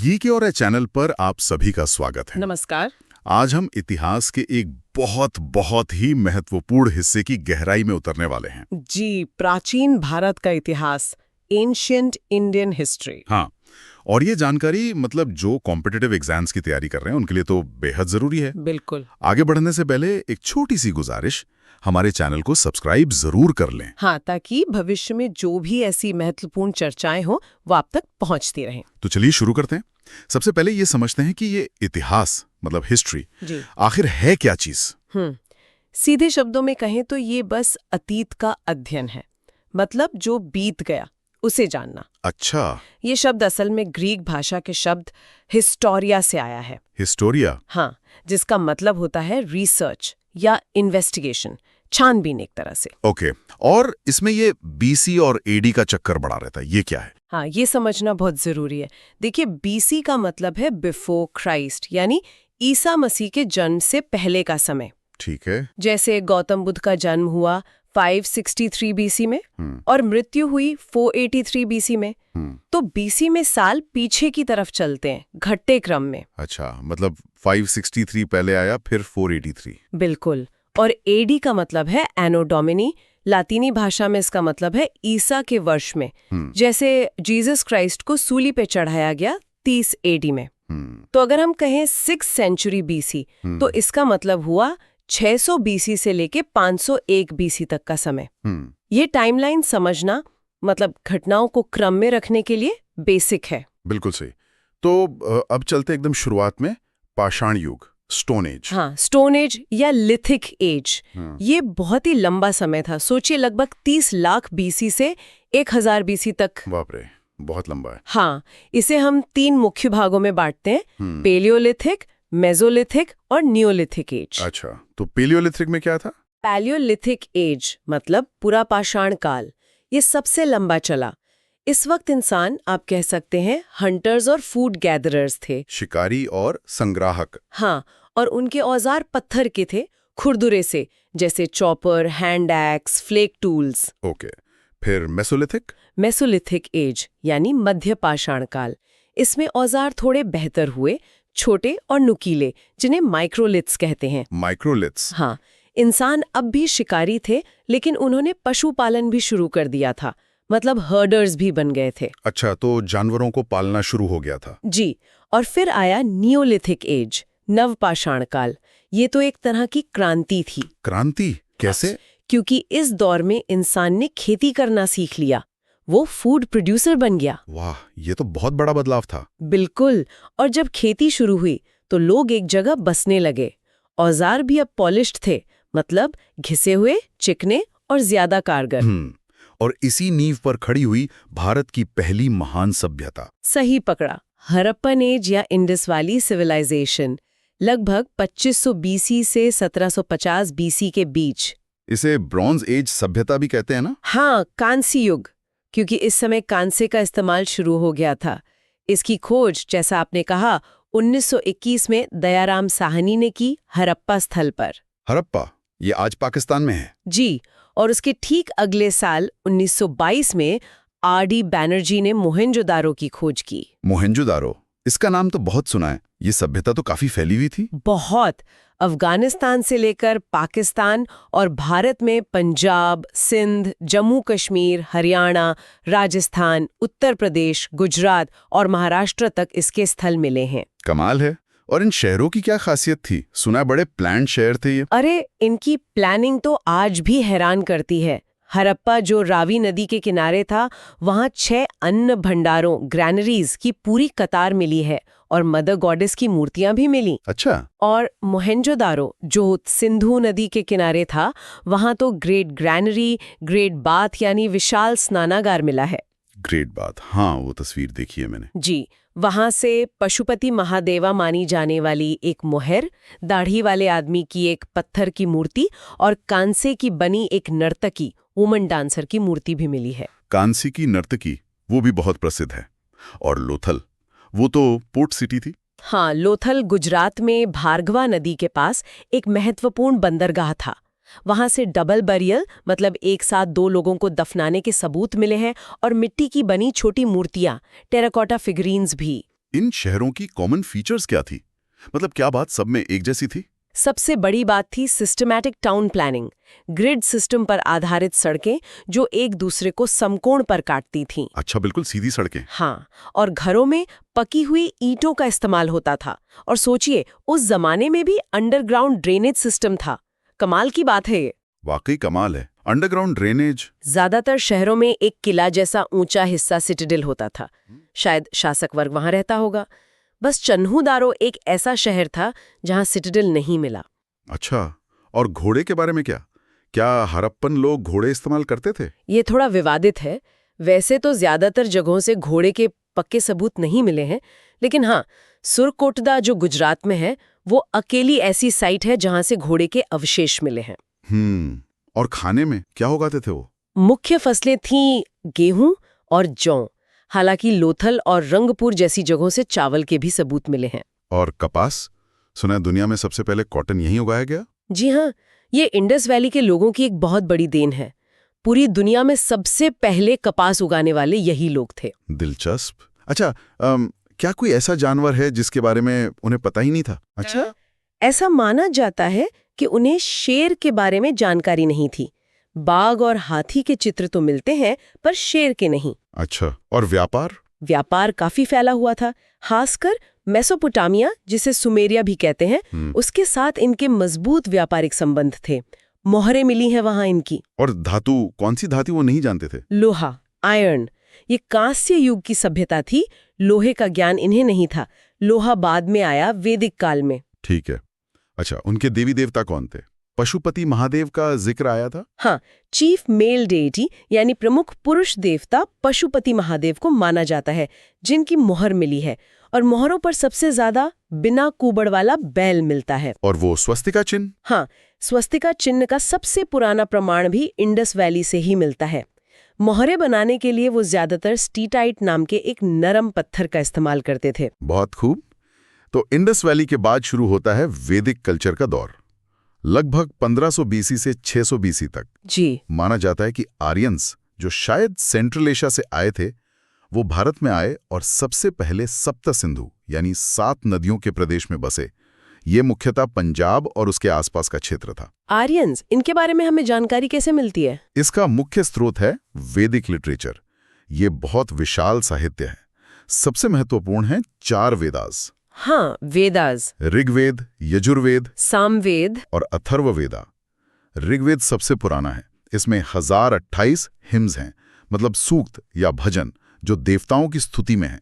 Geek और channel पर आप सभी का स्वागत है। नमस्कार। आज हम इतिहास के एक बहुत ही महत्वपूर्ण हिस्से की गहराई में उतरने वाले हैं। जी, प्राचीन भारत का इतिहास, एंशिएंट इंडियन हिस्ट्री। हाँ, और ये जानकारी मतलब जो कॉम्पिटिटिव एग्जाम्स की तैयारी कर रहे हैं उनके लिए तो बेहद जरूरी है। बिल्कुल। आगे बढ़ने से पहले एक छोटी सी गुजारिश, हमारे चैनल को सब्सक्राइब जरूर कर लें। हाँ, ताकि भविष्य में जो भी ऐसी महत्वपूर्ण चर्चाएं हो वो आप तक पहुंचती रहें। तो चलिए शुरू करते हैं। सबसे पहले ये समझते हैं कि ये इतिहास मतलब हिस्ट्री आखिर है क्या चीज। सीधे शब्दों में कहें तो ये बस अतीत का अध्ययन है, मतलब जो बीत गया उसे जानना। अच्छा, ये शब्द असल में ग्रीक भाषा के शब्द हिस्टोरिया से आया है। हिस्टोरिया? हाँ, जिसका मतलब होता है रिसर्च या इन्वेस्टिगेशन, छानबीन एक तरह से। ओके, और इसमें ये बीसी और एडी का चक्कर बड़ा रहता है, ये क्या है? हाँ, ये समझना बहुत जरूरी है। देखिए, बीसी का मतलब है बिफोर क्राइस्ट, यानी ईसा मसीह के जन्म से पहले का समय। ठीक है। जैसे गौतम बुद्ध का जन्म हुआ 563 बीसी में और मृत्यु हुई 483 बीसी में। तो बीसी में साल पीछे की तरफ चलते हैं, घटते क्रम में। अच्छा, मतलब 563 पहले आया, फिर 483। बिल्कुल। और एडी का मतलब है एनो डोमिनी, लातीनी भाषा में इसका मतलब है ईसा के वर्ष में। जैसे जीसस क्राइस्ट को सूली पे चढ़ाया गया 30 एडी में। तो अगर हम कहें 6th सेंचुरी बीसी, तो इसका मतलब हुआ 600 बीसी से लेके 501 बीसी तक का समय। ये टाइमलाइन समझना मतलब घटनाओं को क्रम में रखने के लिए बेसिक है। बिल्कुल सही। तो अब चलते एकदम शुरुआत में, पाषाण युग, स्टोन एज। हाँ, स्टोन एज या लिथिक एज। ये बहुत ही लंबा समय था। सोचिए, लगभग 30 लाख बीसी से 1000 बीसी तक। बाप रे, बहुत लंबा है। हाँ, इसे हम 3 मुख्य भागों में बांटते हैं, पेलियोलिथिक, मेसोलिथिक और नियोलिथिक एज। अच्छा, तो पेलियोलिथिक में क्या था? पैलियोलिथिक एज मतलब पूरा पाषाण काल, ये सबसे लंबा चला। इस वक्त इंसान, आप कह सकते हैं, हंटर्स और फूड गैदरर्स थे। शिकारी और संग्राहक। हाँ, और उनके औजार पत्थर के थे, खुरदुरे से, जैसे chopper, hand axe, flake tools. Okay, फिर मेसोलिथिक? मेसोलिथिक एज यानी मध्य पाषाण काल। इसमें औजार थोड़े बेहतर हुए, छोटे और नुकीले, जिन्हें माइक्रोलिथ्स कहते हैं। माइक्रोलिथ्स? हाँ, इंसान अब भी शिकारी थे, लेकिन उन्होंने पशुपालन भी शुरू कर दिया था, मतलब हर्डर्स भी बन गए थे। अच्छा, तो जानवरों को पालना शुरू हो गया था। जी, और फिर आया नियोलिथिक एज, नवपाषाण काल। ये तो एक तरह की क्रांति थी। क्रांति कैसे? क्योंकि इस दौर में इंसान ने खेती करना सीख लिया, वो फूड प्रोड्यूसर बन गया। वाह, ये तो बहुत बड़ा बदलाव था। बिल्कुल। और जब खेती शुरू हुई तो लोग एक जगह बसने लगे। औजार भी अब पॉलिश्ड थे, मतलब घिसे हुए, चिकने और ज्यादा कारगर। और इसी नींव पर खड़ी हुई भारत की पहली महान सभ्यता। सही पकड़ा, हड़प्पन एज या इंडस वैली सिविलाइजेशन, लगभग 2500 बीसी से 1750 बीसी के बीच। इसे ब्रॉन्ज एज सभ्यता भी कहते हैं ना? हाँ, कांस्य युग, क्योंकि इस समय कांसे का इस्तेमाल शुरू हो गया था। इसकी खोज, जैसा आपने कहा, 1921 में दयाराम साहनी ने की, हड़प्पा स्थल पर। हड़प्पा, ये आज पाकिस्तान में है? जी, और उसके ठीक अगले साल 1922 में आर.डी. बैनर्जी ने मोहेंजोदारो की खोज की। मोहेंजोदारो, इसका नाम तो बहुत सुना है। ये सभ्यता तो काफी फैली हुई थी। बहुत। अफगानिस्तान से लेकर पाकिस्तान और भारत में पंजाब, सिंध, जम्मू कश्मीर, हरियाणा, राजस्थान, उत्तर प्रदेश, गुजरात और महाराष्ट्र तक इसके स्थल मिले हैं। कमाल है। और इन शहरों की क्या खासियत थी? सुना बड़े प्लान्ड शहर थे ये। अरे, इनकी प्लानिंग तो आज भी हैरान करती है। हड़प्पा जो रावी नदी के किनारे था, वहाँ 6 अन्न भंडारों, ग्रैनरीज की पूरी कतार मिली है और मदर गॉडेस की मूर्तियां भी मिली। अच्छा। और मोहेंजोदारो जो सिंधु नदी के किनारे था, वहाँ तो ग्रेट ग्रैनरी, ग्रेट बाथ यानी विशाल स्नानागार मिला है। ग्रेट बाथ, हाँ, वो तस्वीर देखी है मैंने। जी, वहां से पशुपति महादेवा मानी जाने वाली एक मोहर, दाढ़ी वाले आदमी की एक पत्थर की मूर्ति और कांसे की बनी एक नर्तकी, वुमन डांसर की मूर्ति भी मिली है। कांसी की नर्तकी, वो भी बहुत प्रसिद्ध है। और लोथल, वो तो पोर्ट सिटी थी। हाँ, लोथल गुजरात में भार्गवा नदी के पास एक महत्वपूर्ण बंदरगाह था। वहां से डबल बरियल, मतलब एक साथ 2 लोगों को दफनाने के सबूत मिले हैं, और मिट्टी की बनी छोटी मूर्तियां, टेराकोटा फिगरीन्स भी। इन शहरों की कॉमन फीचर्स क्या थी? मतलब क्या बात सब में एक जैसी थी? सबसे बड़ी बात थी systematic town planning, grid system पर आधारित सड़कें जो एक दूसरे को समकोण पर काटती थीं। अच्छा, बिल्कुल सीधी सड़कें। हाँ, और घरों में पकी हुई ईंटों का इस्तेमाल होता था। और सोचिए, उस जमाने में भी अंडरग्राउंड ड्रेनेज सिस्टम था। कमाल की बात है ये। वाकई कमाल है। Underground drainage. ज्यादातर शहरों में एक किला जैसा ऊंचा हिस्सा सिटाडेल होता था। शायद शासक वर्ग वहां रहता होगा। बस चन्हूदारो एक ऐसा शहर था जहां सिटाडेल नहीं मिला। अच्छा, और घोड़े के बारे में क्या? क्या हड़प्पन लोग घोड़े इस्तेमाल करते थे? ये थोड़ा विवादित है। वैसे तो ज्यादातर जगहों से घोड़े के पक्के सबूत नहीं मिले हैं, लेकिन हाँ, सुरकोटदा जो गुजरात में है, वो अकेली ऐसी साइट है जहां से घोड़े के अवशेष मिले हैं। और खाने में क्या उगाते थे वो? मुख्य फसलें थीं गेहूं और जौ। हालांकि लोथल और रंगपुर जैसी जगहों से चावल के भी सबूत मिले हैं। और कपास? सुना है दुनिया में सबसे पहले कॉटन यहीं उगाया गया? जी हाँ, ये इंडस वैली के लोगों की एक बहुत बड़ी देन है। पूरी दुनिया में सबसे पहले कपास उगाने वाले यही लोग थे। दिलचस्प। अच्छा, क्या कोई ऐसा जानवर है जिसके बारे में उन्हें पता ही नहीं था? अच्छा, ऐसा माना जाता है कि उन्हें शेर के बारे में जानकारी नहीं थी। बाघ और हाथी के चित्र तो मिलते हैं, पर शेर के नहीं। अच्छा, और व्यापार? व्यापार काफी फैला हुआ था, खासकर मेसोपोटामिया, जिसे सुमेरिया भी कहते हैं, उसके साथ इनके मजबूत व्यापारिक संबंध थे। मोहरें मिली हैं वहां इनकी। और धातु, कौन सी धातु वो नहीं जानते थे? लोहा, आयरन। ये कांस्य युग की सभ्यता थी। लोहे का ज्ञान इन्हें नहीं था। लोहा बाद में आया वैदिक काल में। ठीक है। अच्छा, उनके देवी देवता कौन थे? पशुपति महादेव का जिक्र आया था? हाँ, चीफ मेल डेटी यानी प्रमुख पुरुष देवता पशुपति महादेव को माना जाता है, जिनकी मोहर मिली है। और मोहरों पर सबसे ज्यादा बिना कुबड़ वाला बैल मिलता है। और वो स्वस्तिका चिन्ह? हाँ, स्वस्तिका चिन्ह का सबसे पुराना प्रमाण भी इंडस वैली से ही मिलता है। मोहरें बनाने के लिए वो ज्यादातर स्टीटाइट नाम के एक नरम पत्थर का इस्तेमाल करते थे। बहुत खूब। तो इंडस वैली के बाद शुरू होता है वैदिक कल्चर का दौर। लगभग 1500 बीसी से 600 बीसी तक। जी। माना जाता है कि आर्यंस, जो शायद सेंट्रल एशिया से आए थे, वो भारत में आए और सबसे पहले सप्त सिंधु यानी 7 नदियों के प्रदेश में बसे। ये मुख्यतः पंजाब और उसके आसपास का क्षेत्र था। आर्यंस, इनके बारे में हमें जानकारी कैसे मिलती है? इसका मुख्य स्रोत है वैदिक लिटरेचर। ये बहुत विशाल साहित्य है। सबसे महत्वपूर्ण है 4 वेदास। हाँ, वेदास। ऋग्वेद, यजुर्वेद, सामवेद और अथर्ववेदा। ऋग्वेद सबसे पुराना है। इसमें 1028 हिम्स हैं, मतलब सूक्त या भजन, जो देवताओं की स्तुति में है।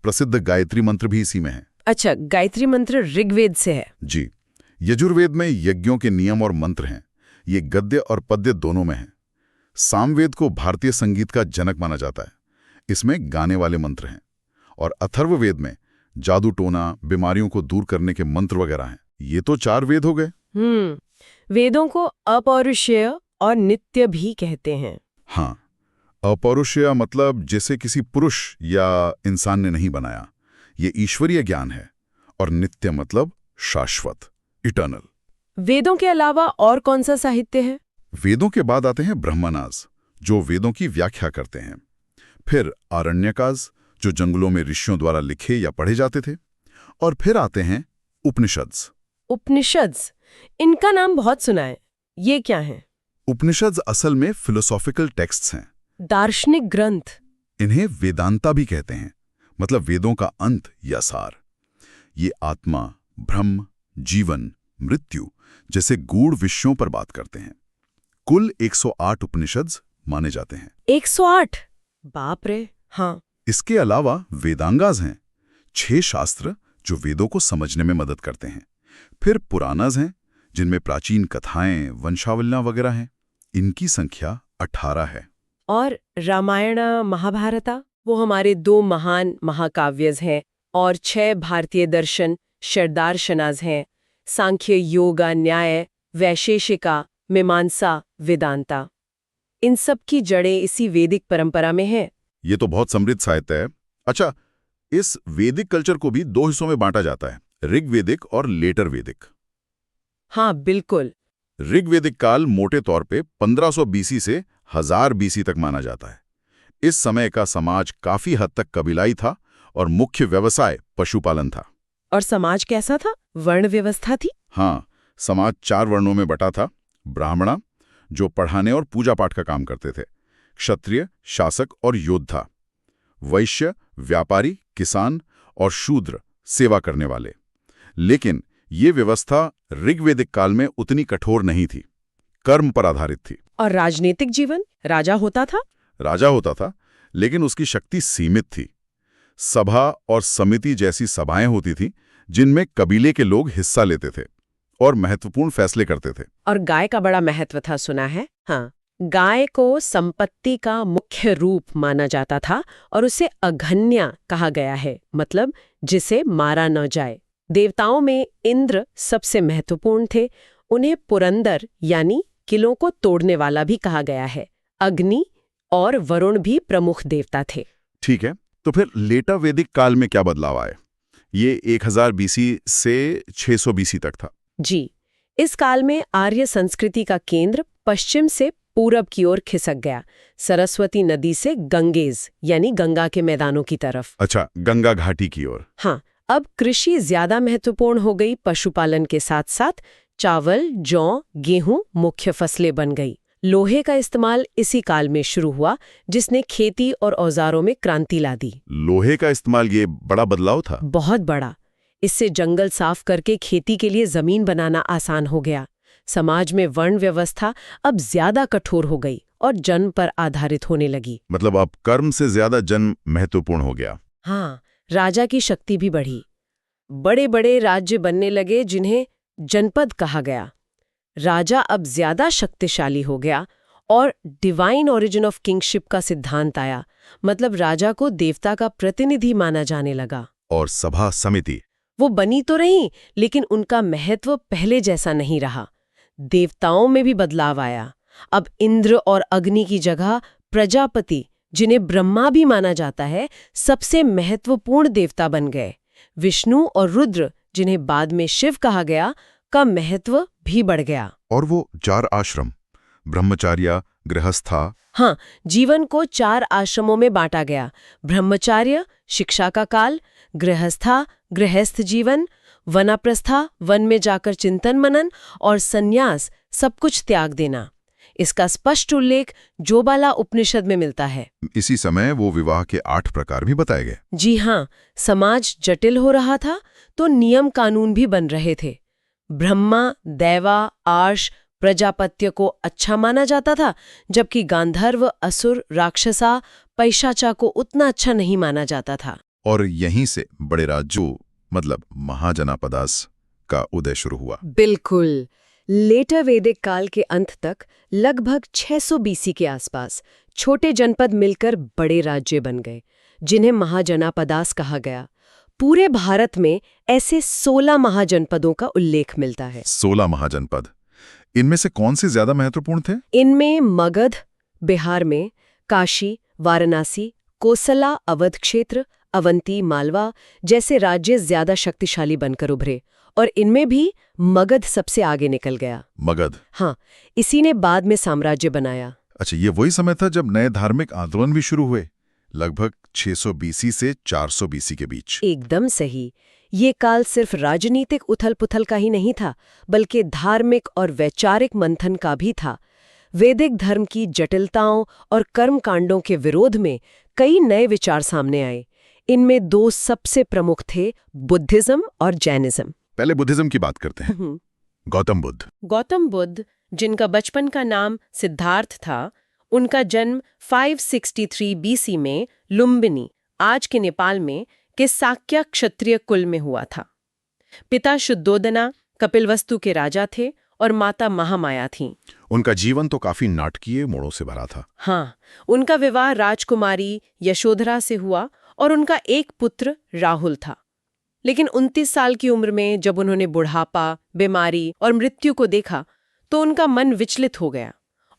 प्रसिद्ध गायत्री मंत्र भी इसी में है। अच्छा, गायत्री मंत्र ऋग्वेद से है? जी। यजुर्वेद में यज्ञों के नियम और मंत्र हैं। ये गद्य और पद्य दोनों में हैं। सामवेद को भारतीय संगीत का जनक माना जाता है। इसमें गाने वाले मंत्र हैं। और अथर्ववेद में जादू टोना, बीमारियों को दूर करने के मंत्र वगैरह हैं। ये तो 4 वेद हो गए। वेदों को अपौरुषेय और नित्य भी कहते हैं। हाँ, अपौरुषेय मतलब जिसे किसी पुरुष या इंसान ने नहीं बनाया, ये ईश्वरीय ज्ञान है। और नित्य मतलब शाश्वत, इटर्नल। वेदों के अलावा और कौन सा साहित्य है? वेदों के बाद आते हैं ब्रह्मनास, जो वेदों की व्याख्या करते हैं। फिर आरण्यकास, जो जंगलों में ऋषियों द्वारा लिखे या पढ़े जाते थे। और फिर आते हैं उपनिषद्स। उपनिषद्स, इनका नाम बहुत सुना है। ये क्या है? उपनिषद्स असल में फिलोसॉफिकल टेक्स्ट्स हैं। दार्शनिक ग्रंथ। इन्हें वेदांता भी कहते हैं, मतलब वेदों का अंत या सार। ये आत्मा, ब्रह्म, जीवन, मृत्यु जैसे गूढ़ विषयों पर बात करते हैं। कुल 108 उपनिषद्स माने जाते हैं। 108? बाप रे। हाँ। इसके अलावा वेदांगास हैं, 6 शास्त्र जो वेदों को समझने में मदद करते हैं। फिर पुराणास हैं, जिनमें प्राचीन कथाएं, वंशावलियां वगैरह हैं। इनकी संख्या 18 है। और रामायण, महाभारता, वो हमारे 2 महान महाकाव्यज हैं। और 6 भारतीय दर्शन, षड्दर्शनास हैं। सांख्य, योगा, न्याय, वैशेषिका, मीमांसा, वेदांता। इन सब की जड़ें इसी वैदिक परंपरा में है। ये तो बहुत समृद्ध साहित्य है। अच्छा, इस वैदिक कल्चर को भी 2 हिस्सों में बांटा जाता है, ऋग्वेदिक और लेटर वैदिक। हाँ, बिल्कुल। ऋग्वेदिक काल मोटे तौर पे 1500 बीसी से 1000 बीसी तक माना जाता है। इस समय का समाज काफी हद तक कबीलाई था और मुख्य व्यवसाय पशुपालन था। और समाज कैसा था? वर्ण व्यवस्था थी? हाँ, समाज 4 वर्णों में बटा था। ब्राह्मणा, जो पढ़ाने और पूजा पाठ का काम करते थे, क्षत्रिय, शासक और योद्धा, वैश्य, व्यापारी, किसान और शूद्र, सेवा करने वाले। लेकिन ये व्यवस्था ऋग्वेदिक काल में उतनी कठोर नहीं थी, कर्म पर आधारित थी। और राजनीतिक जीवन? राजा होता था? राजा होता था, लेकिन उसकी शक्ति सीमित थी। सभा और समिति जैसी सभाएं होती थीं, जिनमें कबीले के लोग हिस्सा लेते थे और महत्वपूर्ण फैसले करते थे। और गाय का बड़ा महत्व था, सुना है? हाँ, गाय को संपत्ति का मुख्य रूप माना जाता था और उसे अघन्या कहा गया है, मतलब जिसे मारा न जाए। देवताओं में इंद्र सबसे महत्वपूर्ण थे। उन्हें पुरंदर यानी किलों को तोड़ने वाला भी कहा गया है। अग्नि और वरुण भी प्रमुख देवता थे। ठीक है, तो फिर लेटा वैदिक काल में क्या बदलाव आए? ये 1000 बीसी से 600 बीसी तक था। जी, इस काल में आर्य संस्कृति का केंद्र पश्चिम से पूरब की ओर खिसक गया, सरस्वती नदी से गंगेज यानी गंगा के मैदानों की तरफ। अच्छा, गंगा घाटी की ओर। हाँ, अब कृषि ज्यादा महत्वपूर्ण हो गई। पशुपालन के साथ साथ चावल, जौ, गेहूं मुख्य फसलें बन गई। लोहे का इस्तेमाल इसी काल में शुरू हुआ, जिसने खेती और औजारों में क्रांति ला दी। लोहे का इस्तेमाल, ये बड़ा बदलाव था। बहुत बड़ा। इससे जंगल साफ करके खेती के लिए जमीन बनाना आसान हो गया। समाज में वर्ण व्यवस्था अब ज्यादा कठोर हो गई और जन्म पर आधारित होने लगी। मतलब अब कर्म से ज्यादा जन्म महत्वपूर्ण हो गया। हाँ, राजा की शक्ति भी बढ़ी। बड़े बड़े राज्य बनने लगे, जिन्हें जनपद कहा गया। राजा अब ज्यादा शक्तिशाली हो गया और डिवाइन ओरिजिन ऑफ किंगशिप का सिद्धांत आया, मतलब राजा को देवता का प्रतिनिधि माना जाने लगा। और सभा समिति वो बनी तो रही, लेकिन उनका महत्व पहले जैसा नहीं रहा। देवताओं में भी बदलाव आया। अब इंद्र और अग्नि की जगह प्रजापति, जिन्हें ब्रह्मा भी माना जाता है, सबसे महत्वपूर्ण देवता बन गए। विष्णु और रुद्र, जिन्हें बाद में शिव कहा गया, का महत्व भी बढ़ गया। और वो 4 आश्रम, ब्रह्मचार्य, गृहस्था। हाँ, जीवन को 4 आश्रमों में बांटा गया। ब्रह्मचार्य, शिक्षा का काल; गृहस्था, गृहस्थ जीवन; वनप्रस्था, वन में जाकर चिंतन मनन; और संन्यास, सब कुछ त्याग देना। इसका स्पष्ट उल्लेख जोबाला उपनिषद में मिलता है। इसी समय वो विवाह के 8 प्रकार भी बताए गए। जी हाँ, समाज जटिल हो रहा था तो नियम कानून भी बन रहे थे। ब्रह्मा, दैवा, आर्ष, प्रजापत्य को अच्छा माना जाता था, जबकि गांधर्व, असुर, राक्षसा, पैशाचा को उतना अच्छा नहीं माना जाता था। और यहीं से बड़े राज्यों, मतलब महाजनापदास का उदय शुरू हुआ। बिल्कुल। लेटर वैदिक काल के अंत तक, लगभग 600 बीसी के आसपास, छोटे जनपद मिलकर बड़े राज्य बन गए, जिन्हें महाजनापदास कहा गया। पूरे भारत में ऐसे 16 महाजनपदों का उल्लेख मिलता है। 16 महाजनपद। इनमें से कौन से ज्यादा महत्वपूर्ण थे? इनमें मगध बिहार में, काशी, वाराणसी, कोसला, अवध क्षेत्र, अवंती, मालवा जैसे राज्य ज्यादा शक्तिशाली बनकर उभरे, और इनमें भी मगध सबसे आगे निकल गया। मगध? हाँ, इसी ने बाद में साम्राज्य बनाया। अच्छा, ये वही समय था जब नए धार्मिक आंदोलन भी शुरू हुए, लगभग 600 बीसी से 400 बीसी के बीच। एकदम सही। ये काल सिर्फ राजनीतिक उथल-पुथल का ही नहीं था, बल्कि धार्मिक और वैचारिक मंथन का भी था। वैदिक धर्म की जटिलताओं और कर्मकांडों के विरोध में कई नए विचार सामने आए। इनमें 2 सबसे प्रमुख थे, बुद्धिज्म और जैनिज्म। पहले बुद्धिज्म की बात करते हैं। गौतम बुद्ध। गौतम बुद्ध, जिनका बचपन का नाम सिद्धार्थ था, उनका जन्म 563 बीसी में लुम्बिनी, आज के नेपाल में, के साक्य क्षत्रिय कुल में हुआ था। पिता शुद्धोदना कपिलवस्तु के राजा थे और माता महामाया थीं। उनका जीवन तो काफी नाटकीय मोड़ों से भरा था। हाँ, उनका विवाह राजकुमारी यशोधरा से हुआ और उनका एक पुत्र राहुल था। लेकिन 29 साल की उम्र में जब उन्होंने बुढ़ापा, बीमारी और मृत्यु को देखा, तो उनका मन विचलित हो गया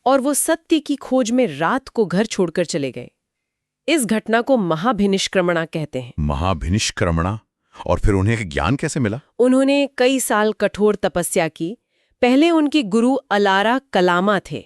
और वो सत्य की खोज में रात को घर छोड़कर चले गए। इस घटना को महाभिनिष्क्रमणा कहते हैं। महाभिनिष्क्रमणा? और फिर उन्हें ज्ञान कैसे मिला? उन्होंने कई साल कठोर तपस्या की। पहले उनके गुरु अलारा कलामा थे।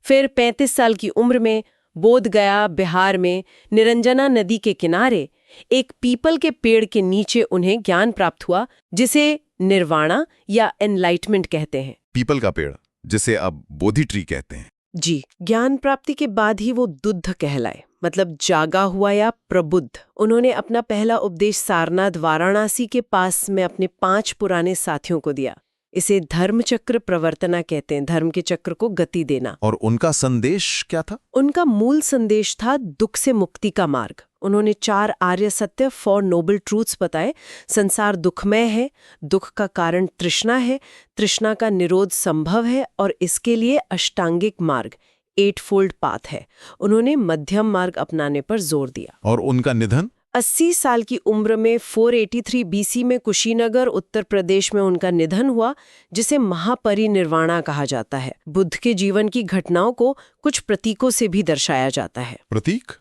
फिर 35 साल की उम्र में बोध गया, बिहार में निरंजना नदी के किनारे एक पीपल के पेड़ के नीचे उन्हें ज्ञान प्राप्त हुआ, जिसे निर्वाणा या एनलाइटमेंट कहते हैं। पीपल का पेड़, जिसे अब बोधि ट्री कहते हैं। जी, ज्ञान प्राप्ति के बाद ही वो दुद्ध कहलाए, मतलब जागा हुआ या प्रबुद्ध। उन्होंने अपना पहला उपदेश सारनाथ वाराणसी के पास में अपने 5 पुराने साथियों को दिया। इसे धर्मचक्र प्रवर्तना कहते हैं, धर्म के चक्र को गति देना। और उनका संदेश क्या था? उनका मूल संदेश था दुख से मुक्ति का मार्ग। उन्होंने 4 आर्य सत्य, 4 नोबल ट्रूथ्स बताए। संसार दुखमय है, दुख का कारण तृष्णा है, तृष्णा का निरोध संभव है और इसके लिए अष्टांगिक मार्ग, 8 फोल्ड पाथ है। उन्होंने मध्यम मार्ग अपनाने पर जोर दिया। और उनका निधन 80 साल की उम्र में 483 बीसी में कुशीनगर, उत्तर प्रदेश में उनका निधन हुआ, जिसे महापरिनिर्वाणा कहा जाता है। बुद्ध के जीवन की घटनाओं को कुछ प्रतीकों से भी दर्शाया जाता है। प्रतीक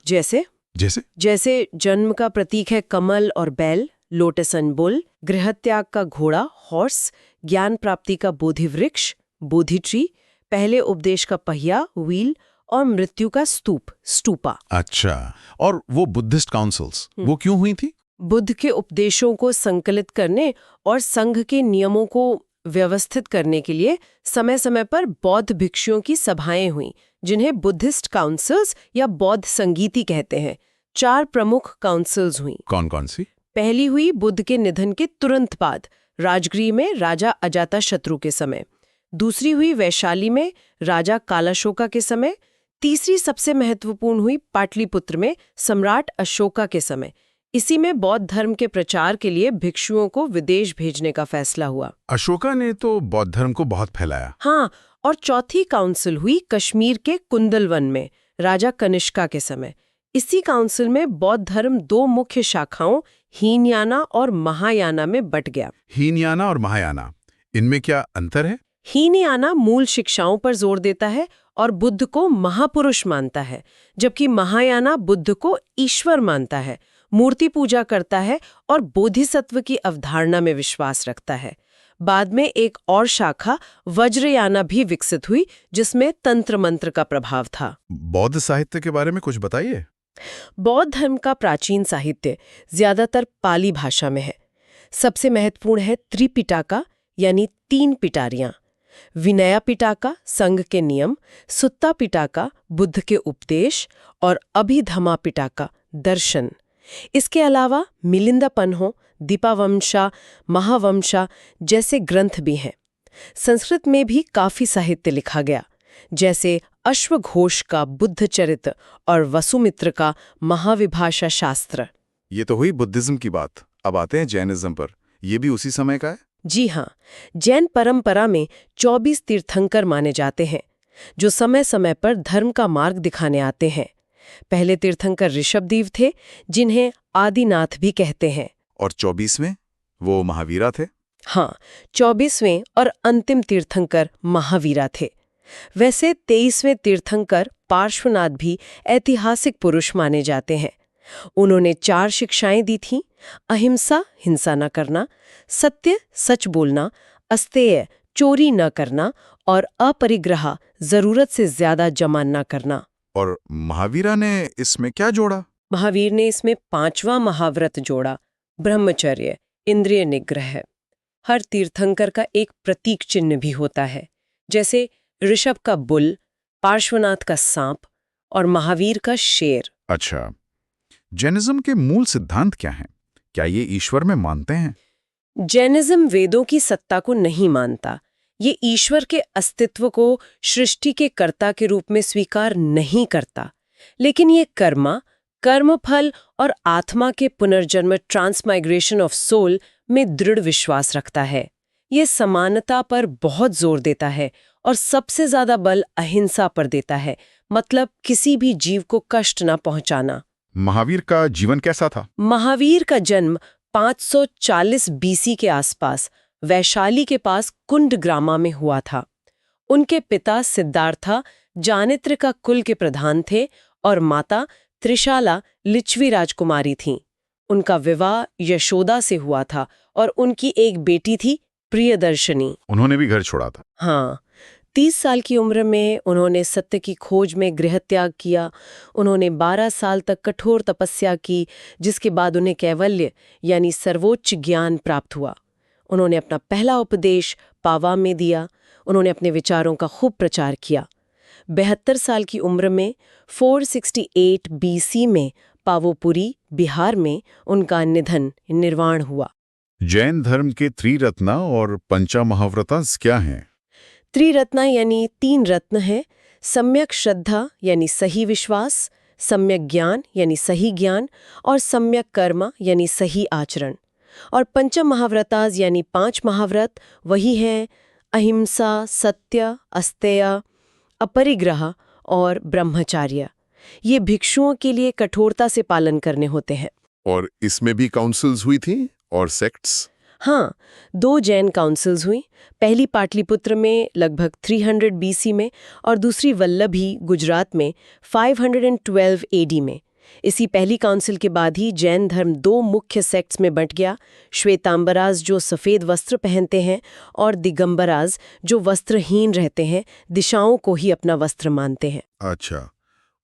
जैसे जन्म का प्रतीक है कमल और बैल, लोटस एंड बुल, गृहत्याग का घोड़ा, हॉर्स, ज्ञान प्राप्ति का बोधि वृक्ष, बोधि ट्री, पहले उपदेश का पहिया, व्हील, और मृत्यु का स्तूप, स्टूपा। अच्छा, और वो बुद्धिस्ट काउंसिल्स वो क्यों हुई थी? बुद्ध के उपदेशों को संकलित करने और संघ के नियमों को व्यवस्थित करने के लिए समय समय पर बौद्ध भिक्षुओं की सभाएं हुईं, जिन्हें बुद्धिस्ट काउंसिल्स या बौद्ध संगीति कहते हैं। 4 प्रमुख काउंसिल्स हुईं। कौन कौन सी? पहली हुई बुद्ध के निधन के तुरंत बाद, राजगृह में राजा अजातशत्रु के समय। दूसरी हुई वैशाली में राजा कालाशोका के समय। तीसरी सबसे महत्वपूर्ण हुई पाटलिपुत्र में सम्राट अशोका के समय। इसी में बौद्ध धर्म के प्रचार के लिए भिक्षुओं को विदेश भेजने का फैसला हुआ। अशोका ने तो बौद्ध धर्म को बहुत फैलाया। हाँ, और चौथी काउंसिल हुई कश्मीर के कुंदलवन में राजा कनिष्का के समय। इसी काउंसिल में बौद्ध धर्म 2 मुख्य शाखाओं हीनयाना और महायाना में बट गया। हीनयाना और महायाना, इनमें क्या अंतर है? हीनयाना मूल शिक्षाओं पर जोर देता है और बुद्ध को महापुरुष मानता है, जबकि महायाना बुद्ध को ईश्वर मानता है, मूर्ति पूजा करता है और बोधिसत्व की अवधारणा में विश्वास रखता है। बाद में एक और शाखा वज्रयाना भी विकसित हुई, जिसमें तंत्र मंत्र का प्रभाव था। बौद्ध साहित्य के बारे में कुछ बताइए। बौद्ध धर्म का प्राचीन साहित्य ज्यादातर पाली भाषा में है। सबसे महत्वपूर्ण है त्रिपिटका, यानी 3 पिटारियां। विनया पिटका संघ के नियम, सुत्ता पिटका बुद्ध के उपदेश और अभिधम्मा पिटका दर्शन। इसके अलावा मिलिंदपन्हो, दीपावंशा, महावंशा जैसे ग्रंथ भी हैं। संस्कृत में भी काफी साहित्य लिखा गया, जैसे अश्वघोष का बुद्ध चरित्र और वसुमित्र का महाविभाषा शास्त्र। ये तो हुई बुद्धिज्म की बात। अब आते हैं जैनिज्म पर। ये भी उसी समय का है? जी हाँ, जैन परंपरा में 24 तीर्थंकर माने जाते हैं, जो समय समय पर धर्म का मार्ग दिखाने आते हैं। पहले तीर्थंकर ऋषभदेव थे, जिन्हें आदिनाथ भी कहते हैं। और 24वें वो महावीरा थे? हाँ, 24वें और अंतिम तीर्थंकर महावीरा थे। वैसे 23वें तीर्थंकर पार्श्वनाथ भी ऐतिहासिक पुरुष माने जाते हैं। उन्होंने 4 शिक्षाएं दी थीं: अहिंसा, हिंसा न करना, सत्य, सच बोलना, अस्तेय, चोरी न करना और अपरिग्रह, जरूरत से ज्यादा जमा न करना। और महावीरा ने इसमें क्या जोड़ा? महावीर ने इसमें 5वां महाव्रत जोड़ा, ब्रह्मचर्य, इंद्रिय निग्रह। हर तीर्थंकर का एक प्रतीक चिन्ह भी होता है, जैसे ऋषभ का बुल, पार्श्वनाथ का सांप और महावीर का शेर। अच्छा, जैनिज्म के मूल सिद्धांत क्या हैं? क्या ये ईश्वर में मानते हैं? जैनिज्म वेदों की सत्ता को नहीं मानता। ये ईश्वर के अस्तित्व को सृष्टि के कर्ता के रूप में स्वीकार नहीं करता, लेकिन ये कर्मफल और आत्मा के पुनर्जन्म, ट्रांसमाइग्रेशन ऑफ सोल में दृढ़ विश्वास रखता है। ये समानता पर बहुत जोर देता है और सबसे ज्यादा बल अहिंसा पर देता है, मतलब किसी भी जीव को कष्ट न पहुंचाना। महावीर का जीवन कैसा था? महावीर का जन्म 540 बीसी के आसपास वैशाली के पास कुंडग्रामा में हुआ था। उनके पिता सिद्धार्था जानित्र का कुल के प्रधान थे और माता त्रिशाला लिच्छवी राजकुमारी थीं। उनका विवाह यशोदा से हुआ था और उनकी एक बेटी थी प्रियदर्शनी। उन्होंने भी घर छोड़ा था? हाँ, 30 साल की उम्र में उन्होंने सत्य की खोज में गृहत्याग किया। उन्होंने 12 साल तक कठोर तपस्या की, जिसके बाद उन्हें कैवल्य यानी सर्वोच्च ज्ञान प्राप्त हुआ। उन्होंने अपना पहला उपदेश पावा में दिया। उन्होंने अपने विचारों का खूब प्रचार किया। 72 साल की उम्र में 468 BC में पावोपुरी, बिहार में उनका निधन निर्वाण हुआ। जैन धर्म के त्रिरत्ना और पंचामहाव्रतास क्या हैं? त्रिरत्ना यानी 3 रत्न हैं। सम्यक श्रद्धा यानी सही विश्वास, सम्यक ज्ञान यानी सही ज्ञान, और सम्यक कर्म यानी सही आचरण। और पंचमहाव्रतास यानी 5 महाव्रत वही हैं अहिंसा, सत्य, अस्तेय, अपरिग्रह और ब्रह्मचार्य। ये भिक्षुओं के लिए कठोरता से पालन करने होते हैं। और इसमें भी काउंसिल्स हुई थी और सेक्ट्स? हाँ, 2 जैन काउंसिल्स हुई। पहली पाटलिपुत्र में लगभग 300 BC में और दूसरी वल्लभी, गुजरात में 512 AD में। इसी पहली काउंसिल के बाद ही जैन धर्म 2 मुख्य सेक्ट्स में बंट गया। श्वेतांबराज जो सफ़ेद वस्त्र पहनते हैं और दिगंबराज जो वस्त्रहीन रहते हैं, दिशाओं को ही अपना वस्त्र मानते हैं। अच्छा,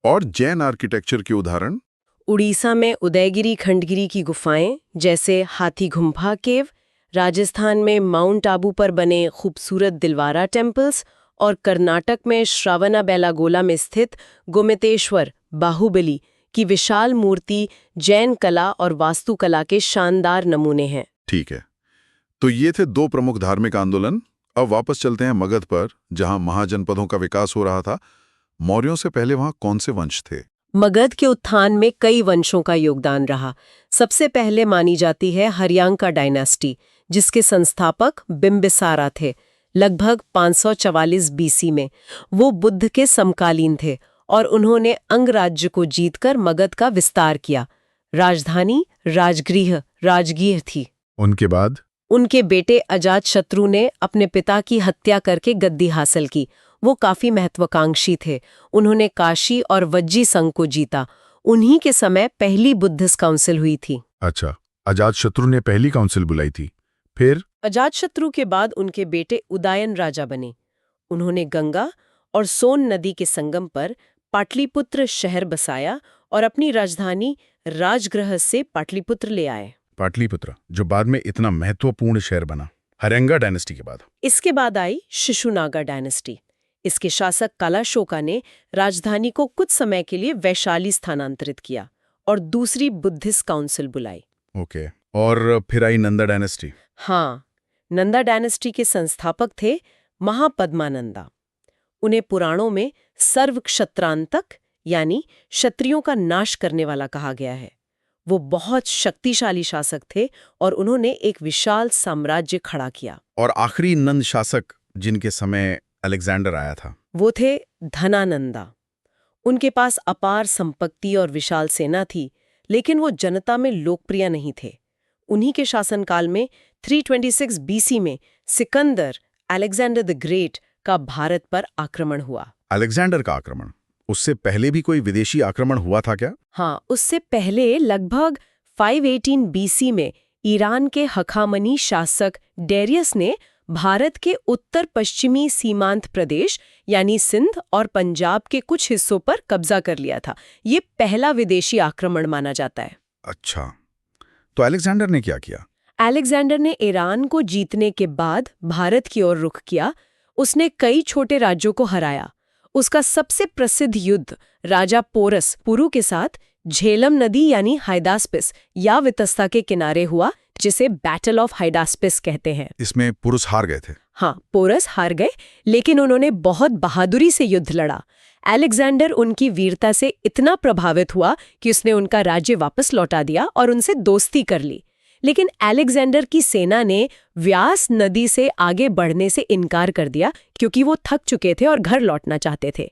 और जैन आर्किटेक्चर के उदाहरण? उड़ीसा में उदयगिरी खंडगिरी की गुफाएं जैसे हाथी गुम्फा केव, राजस्थान में माउंट आबू पर बने खूबसूरत दिलवारा टेम्पल्स, और कर्नाटक में श्रावणबेलागोला में स्थित गोमतेश्वर बाहुबली की विशाल मूर्ति जैन कला और वास्तुकला के शानदार नमूने हैं। ठीक है, तो ये थे 2 प्रमुख धार्मिक आंदोलन। अब वापस चलते हैं मगध पर, जहां महाजनपदों का विकास हो रहा था। मौर्यों से पहले वहां कौन से वंश थे? मगध के उत्थान में कई वंशों का योगदान रहा। सबसे पहले मानी जाती है हर्यांका डायनेस्टी, जिसके संस्थापक बिंबिसारा थे, लगभग 544 BC में। वो बुद्ध के समकालीन थे और उन्होंने अंगराज्य को जीतकर मगध का विस्तार किया। राजधानी राजगीर थी। उनके बाद उनके बेटे अजातशत्रु ने अपने पिता की हत्या करके गद्दी हासिल की। वो काफी महत्वाकांक्षी थे। उन्होंने काशी और वज्जी संघ को जीता। उन्हीं के समय पहली बुद्धिस्ट काउंसिल हुई थी। अच्छा, अजातशत्रु ने पहली काउंसिल बुलाई थी। फिर अजातशत्रु के बाद उनके बेटे उदयन राजा बने। उन्होंने गंगा और सोन नदी के संगम पर पाटलिपुत्र शहर बसाया और अपनी राजधानी राजगृह से पाटलिपुत्र ले आए। पाटलिपुत्र, जो बाद में इतना महत्वपूर्ण शहर बना, हर्यंगा डायनेस्टी के बाद। इसके बाद आई शिशुनागा डायनेस्टी। इसके शासक कालाशोका ने राजधानी को कुछ समय के लिए वैशाली स्थानांतरित किया और दूसरी बुद्धिस्ट काउंसिल बुलाई। ओके, और फिर आई नंदा डायनेस्टी। हाँ, नंदा डायनेस्टी के संस्थापक थे महापद्मानंदा। उन्हें पुराणों में सर्वक्षत्रांतक यानी क्षत्रियों का नाश करने वाला कहा गया है। वो बहुत शक्तिशाली शासक थे और उन्होंने एक विशाल साम्राज्य खड़ा किया। और आखिरी नंद शासक जिनके समय अलेक्जेंडर आया था, वो थे धनानंदा। उनके पास अपार संपत्ति और विशाल सेना थी, लेकिन वो जनता में लोकप्रिय नहीं थे। उन्हीं के शासनकाल में 326 BC में सिकंदर, अलेक्जेंडर द ग्रेट का भारत पर आक्रमण हुआ। अलेक्जेंडर का आक्रमण? उससे पहले भी कोई विदेशी आक्रमण हुआ था क्या? हाँ, उससे पहले लगभग 518 BC में ईरान के हखामनी शासक डेरियस ने भारत के उत्तर पश्चिमी सीमांत प्रदेश यानी सिंध और पंजाब के कुछ हिस्सों पर कब्जा कर लिया था। ये पहला विदेशी आक्रमण माना जाता है। अच्छा, तो अलेक्जेंडर ने क्या किया? अलेक्जेंडर ने ईरान को जीतने के बाद भारत की ओर रुख किया। उसने कई छोटे राज्यों को हराया। उसका सबसे प्रसिद्ध युद्ध राजा पोरस पुरु के साथ झेलम नदी यानी हाइडास्पिस या वितस्ता के किनारे हुआ, जिसे बैटल ऑफ हाइडास्पिस कहते हैं। इसमें पुरुष हार गए थे? हाँ, पोरस हार गए, लेकिन उन्होंने बहुत बहादुरी से युद्ध लड़ा। अलेक्जेंडर उनकी वीरता से इतना प्रभावित हुआ कि उसने उनका राज्य वापस लौटा दिया और उनसे दोस्ती कर ली। लेकिन अलेक्जेंडर की सेना ने व्यास नदी से आगे बढ़ने से इनकार कर दिया क्योंकि वो थक चुके थे और घर लौटना चाहते थे।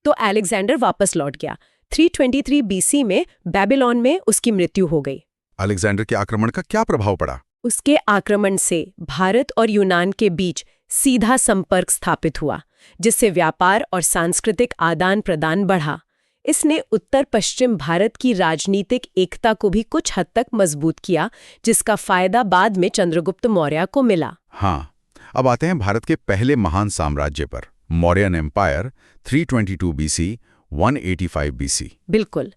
तो अलेक्जेंडर वापस लौट गया। 323 BC में बेबीलोन में उसकी मृत्यु हो गई। अलेक्जेंडर के आक्रमण का क्या प्रभाव पड़ा? उसके आक्रमण से भारत और यूनान के बीच सीधा संपर्क स्थापित हुआ, जिससे व्यापार और सांस्कृतिक आदान प्रदान बढ़ा। इसने उत्तर पश्चिम भारत की राजनीतिक एकता को भी कुछ हद तक मजबूत किया, जिसका फायदा बाद में चंद्रगुप्त मौर्य को मिला। हाँ, अब आते हैं भारत के पहले महान साम्राज्य पर, मौर्यन एम्पायर 322 BC 185 BC। बिल्कुल।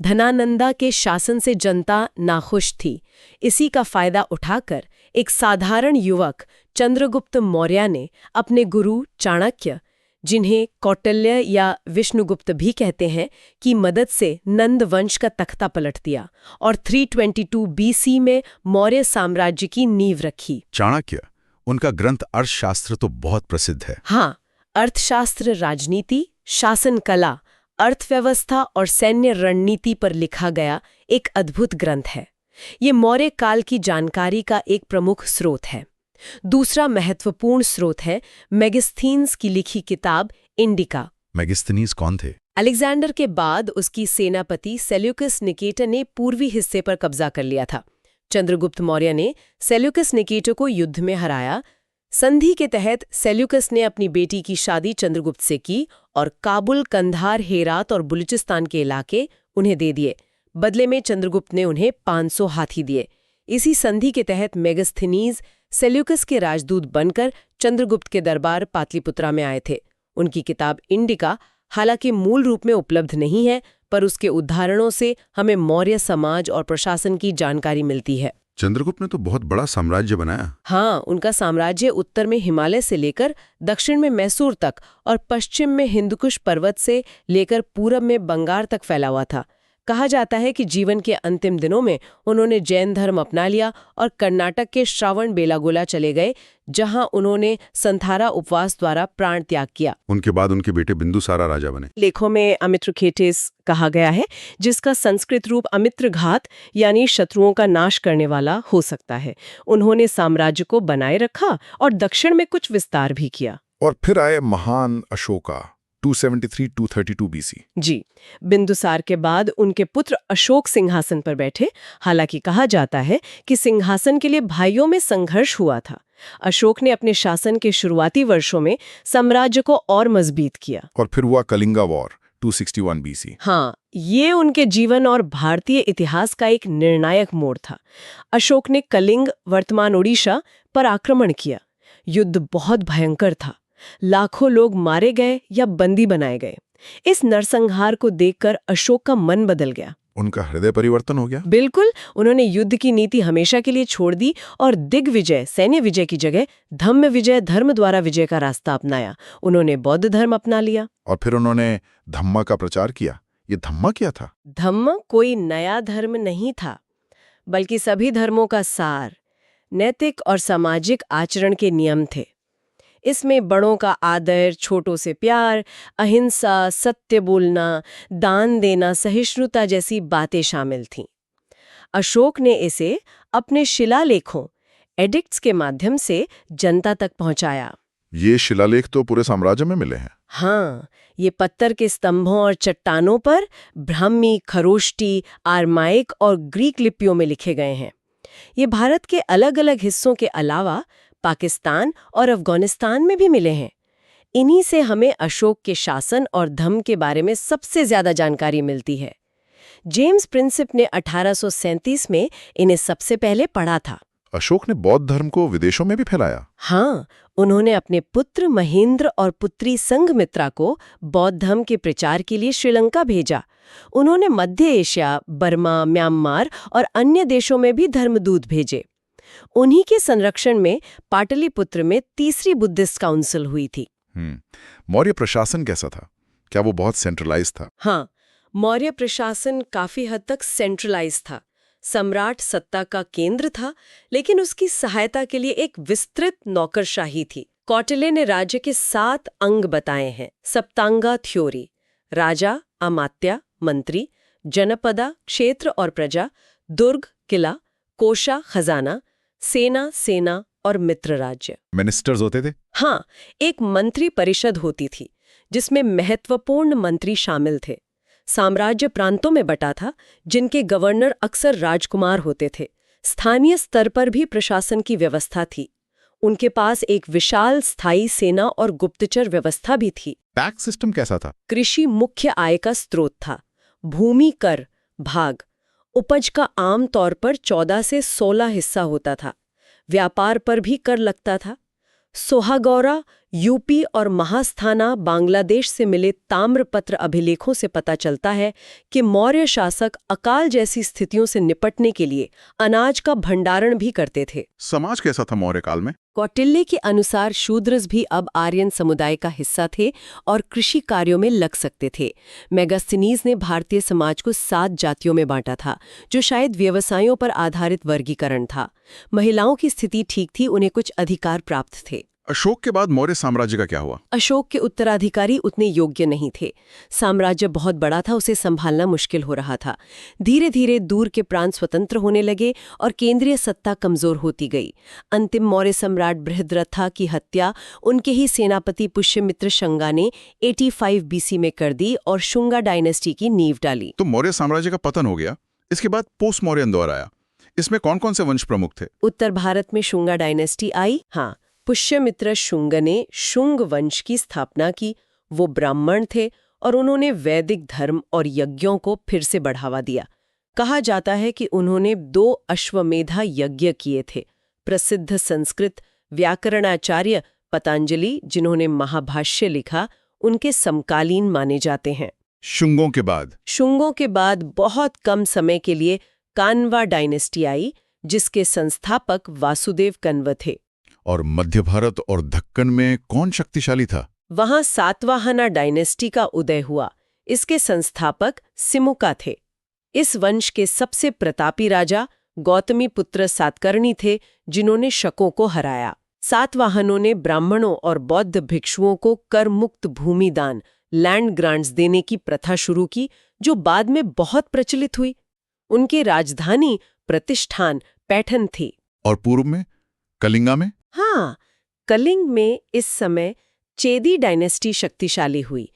धनानंदा के शासन से जनता नाखुश थी। इसी का फायदा उठाकर एक साधारण युवक चंद्रगुप्त मौर्य ने अपने गुरु चाणक्य, जिन्हें कौटिल्य या विष्णुगुप्त भी कहते हैं, की मदद से नंद वंश का तख्ता पलट दिया और 322 BC में मौर्य साम्राज्य की नींव रखी। चाणक्य, उनका ग्रंथ अर्थशास्त्र तो बहुत प्रसिद्ध है। हाँ, अर्थशास्त्र राजनीति, शासन कला, अर्थव्यवस्था और सैन्य रणनीति पर लिखा गया एक अद्भुत ग्रंथ है। ये मौर्य काल की जानकारी का एक प्रमुख स्रोत है। दूसरा महत्वपूर्ण स्रोत है मेगिस्थनीज की लिखी किताब इंडिका। मेगिस्थनीज कौन थे? अलेक्जेंडर के बाद उसकी सेनापति सेल्यूकस निकेटर ने पूर्वी हिस्से पर कब्जा कर लिया था। चंद्रगुप्त मौर्य ने सेल्यूकस निकेटर को युद्ध में हराया। संधि के तहत सेल्यूकस ने अपनी बेटी की शादी चंद्रगुप्त से की और काबुल, कंधार, हेरात और बलूचिस्तान के इलाके उन्हें दे दिए। बदले में चंद्रगुप्त ने उन्हें 500 हाथी दिए। इसी संधि के तहत मेगिस्थनीज सेल्यूकस के राजदूत बनकर चंद्रगुप्त के दरबार पाटलिपुत्रा में आए थे। उनकी किताब इंडिका हालांकि मूल रूप में उपलब्ध नहीं है, पर उसके उदाहरणों से हमें मौर्य समाज और प्रशासन की जानकारी मिलती है। चंद्रगुप्त ने तो बहुत बड़ा साम्राज्य बनाया। हाँ, उनका साम्राज्य उत्तर में हिमालय से लेकर दक्षिण में मैसूर तक और पश्चिम में हिंदुकुश पर्वत से लेकर पूरब में बंगाल तक फैला हुआ था। कहा जाता है कि जीवन के अंतिम दिनों में उन्होंने जैन धर्म अपना लिया और कर्नाटक के श्रावण बेलागोला चले गए, जहां उन्होंने संथारा उपवास द्वारा प्राण त्याग किया। उनके बाद उनके बेटे बिंदुसारा राजा बने। लेखों में अमित्रखेटिस कहा गया है, जिसका संस्कृत रूप अमित्रघात यानी शत्रुओं का नाश करने वाला हो सकता है। उन्होंने साम्राज्य को बनाए रखा और दक्षिण में कुछ विस्तार भी किया। और फिर आए महान अशोका 273-232 BC। जी, बिंदुसार के बाद उनके पुत्र अशोक सिंहासन पर बैठे। हालांकि कहा जाता है कि सिंहासन के लिए भाइयों में संघर्ष हुआ था। अशोक ने अपने शासन के शुरुआती वर्षों में साम्राज्य को और मजबूत किया। और फिर हुआ कलिंगा वॉर 261 BC। हाँ, ये उनके जीवन और भारतीय इतिहास का एक निर्णायक मोड़ था। अशोक ने कलिंग, वर्तमान ओडिशा, पर आक्रमण किया। युद्ध बहुत भयंकर था। लाखों लोग मारे गए या बंदी बनाए गए। इस नरसंहार को देखकर अशोक का मन बदल गया। उनका हृदय परिवर्तन हो गया। बिल्कुल, उन्होंने युद्ध की नीति हमेशा के लिए छोड़ दी और दिग्विजय, सैन्य विजय की जगह धम्म विजय, धर्म द्वारा विजय का रास्ता अपनाया। उन्होंने बौद्ध धर्म अपना लिया। और फिर उन्होंने धम्मा का प्रचार किया। ये धम्मा क्या था? धम्म कोई नया धर्म नहीं था, बल्कि सभी धर्मों का सार, नैतिक और सामाजिक आचरण के नियम थे। इसमें बड़ों का आदर, छोटों से प्यार, अहिंसा, सत्य बोलना, दान देना, सहिष्णुता जैसी बातें शामिल थीं। अशोक ने इसे अपने शिलालेखों, एडिक्ट्स के माध्यम से जनता तक पहुंचाया। ये शिलालेख तो पूरे साम्राज्य में मिले हैं। हाँ, ये पत्थर के स्तंभों और चट्टानों पर ब्राह्मी, खरोष्टी, आरमाइक और ग्रीक लिपियों में लिखे गए हैं। ये भारत के अलग-अलग हिस्सों के अलावा पाकिस्तान और अफगानिस्तान में भी मिले हैं। इन्हीं से हमें अशोक के शासन और धम्म के बारे में सबसे ज्यादा जानकारी मिलती है। जेम्स प्रिंसिप ने 1837 में इन्हें सबसे पहले पढ़ा था। अशोक ने बौद्ध धर्म को विदेशों में भी फैलाया। हाँ, उन्होंने अपने पुत्र महेंद्र और पुत्री संघमित्रा को बौद्ध धर्म के प्रचार के लिए श्रीलंका भेजा। उन्होंने मध्य एशिया, बर्मा, म्यांमार और अन्य देशों में भी धर्मदूत भेजे। उन्हीं के संरक्षण में पाटलिपुत्र में तीसरी बुद्धिस्ट काउंसिल हुई थी। मौर्य प्रशासन कैसा था? क्या वो बहुत सेंट्रलाइज था? हाँ, मौर्य प्रशासन काफी हद तक सेंट्रलाइज था। सम्राट सत्ता का केंद्र था, लेकिन उसकी सहायता के लिए एक विस्तृत नौकरशाही थी। कौटिल्य ने राज्य के 7 अंग बताए हैं। सप्तांगा थ्योरी: राजा, अमात्य, मंत्री, जनपदा, क्षेत्र और प्रजा, दुर्ग, किला, कोषा, खजाना, सेना और मित्र राज्य। मिनिस्टर्स होते थे? हाँ, एक मंत्री परिषद होती थी जिसमें महत्वपूर्ण मंत्री शामिल थे। साम्राज्य प्रांतों में बटा था, जिनके गवर्नर अक्सर राजकुमार होते थे। स्थानीय स्तर पर भी प्रशासन की व्यवस्था थी। उनके पास एक विशाल स्थायी सेना और गुप्तचर व्यवस्था भी थी। टैक्स सिस्टम कैसा था? कृषि मुख्य आय का स्रोत था। भूमि कर भाग, उपज का आम तौर पर 14 से 16 हिस्सा होता था। व्यापार पर भी कर लगता था। सोहागौरा यूपी और महास्थाना बांग्लादेश से मिले ताम्रपत्र अभिलेखों से पता चलता है कि मौर्य शासक अकाल जैसी स्थितियों से निपटने के लिए अनाज का भंडारण भी करते थे। समाज कैसा था मौर्य काल में? कौटिल्य के अनुसार शूद्रस भी अब आर्यन समुदाय का हिस्सा थे और कृषि कार्यों में लग सकते थे। मेगास्थनीज ने भारतीय समाज को 7 जातियों में बांटा था, जो शायद व्यवसायों पर आधारित वर्गीकरण था। महिलाओं की स्थिति ठीक थी, उन्हें कुछ अधिकार प्राप्त थे। अशोक के बाद मौर्य साम्राज्य का क्या हुआ? अशोक के उत्तराधिकारी उतने योग्य नहीं थे। साम्राज्य बहुत बड़ा था, उसे संभालना मुश्किल हो रहा था। धीरे धीरे दूर के प्रांत स्वतंत्र होने लगे और केंद्रीय सत्ता कमजोर होती गई। अंतिम मौर्य सम्राट बृहद्रथा की हत्या उनके ही सेनापति पुष्यमित्र शंगा ने 85 BC में कर दी और शुंगा डायनेस्टी की नींव डाली। तो मौर्य साम्राज्य का पतन हो गया। इसके बाद पोस्ट मौर्यन दौर आया। इसमें कौन कौन से वंश प्रमुख थे? उत्तर भारत में शुंगा डायनेस्टी आई। हाँ, पुष्यमित्र शुंग ने शुंग वंश की स्थापना की। वो ब्राह्मण थे और उन्होंने वैदिक धर्म और यज्ञों को फिर से बढ़ावा दिया। कहा जाता है कि उन्होंने 2 अश्वमेधा यज्ञ किए थे। प्रसिद्ध संस्कृत व्याकरणाचार्य पतंजलि, जिन्होंने महाभाष्य लिखा, उनके समकालीन माने जाते हैं। शुंगों के बाद बहुत कम समय के लिए कान्वा डायनेस्टी आई, जिसके संस्थापक वासुदेव कन्व थे। और मध्य भारत और दक्कन में कौन शक्तिशाली था? वहां सातवाहना डायनेस्टी का उदय हुआ। इसके संस्थापक सिमुका थे। इस वंश के सबसे प्रतापी राजा गौतमी पुत्र सातकर्णी थे, जिन्होंने शकों को हराया। सातवाहनों ने ब्राह्मणों और बौद्ध भिक्षुओं को कर मुक्त भूमि दान, लैंड ग्रांट्स देने की प्रथा शुरू की, जो बाद में बहुत प्रचलित हुई। उनकी राजधानी प्रतिष्ठान पैठन थी। और पूर्व में कलिंगा में? हाँ, कलिंग में इस समय चेदी डायनेस्टी शक्तिशाली हुई।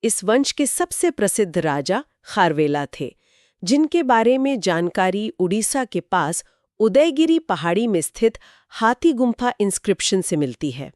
इस वंश के सबसे प्रसिद्ध राजा खारवेला थे, जिनके बारे में जानकारी उड़ीसा के पास उदयगिरी पहाड़ी में स्थित हाथी गुम्फा इंस्क्रिप्शन से मिलती है।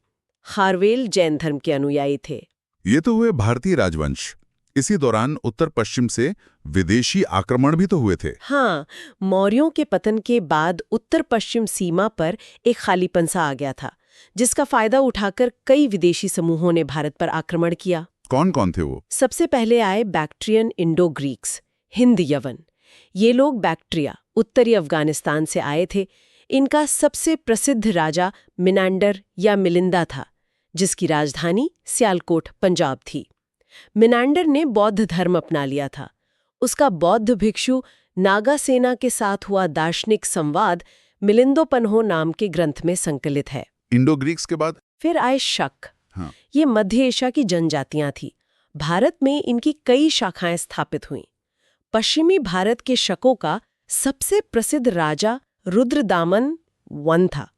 खारवेल जैन धर्म के अनुयायी थे। ये तो हुए भारतीय राजवंश। इसी दौरान उत्तर पश्चिम से विदेशी आक्रमण भी तो हुए थे। हाँ, मौर्यों के पतन के बाद उत्तर पश्चिम सीमा पर एक खालीपन सा आ गया था, जिसका फायदा उठाकर कई विदेशी समूहों ने भारत पर आक्रमण किया। कौन कौन थे वो? सबसे पहले आए बैक्ट्रियन इंडो ग्रीक्स, हिंद यवन। ये लोग बैक्ट्रिया, उत्तरी अफगानिस्तान से आए थे। इनका सबसे प्रसिद्ध राजा मिनांडर या मिलिंदा था, जिसकी राजधानी सियालकोट पंजाब थी। मिनांडर ने बौद्ध धर्म अपना लिया था। उसका बौद्ध भिक्षु नागासेना के साथ हुआ दार्शनिक संवाद मिलिंदोपन्हो नाम के ग्रंथ में संकलित है। इंडो ग्रीक्स के बाद फिर आए शक। हाँ। ये मध्य एशिया की जनजातियां थी। भारत में इनकी कई शाखाएं स्थापित हुईं। पश्चिमी भारत के शकों का सबसे प्रसिद्ध राजा रुद्रदामन वन था।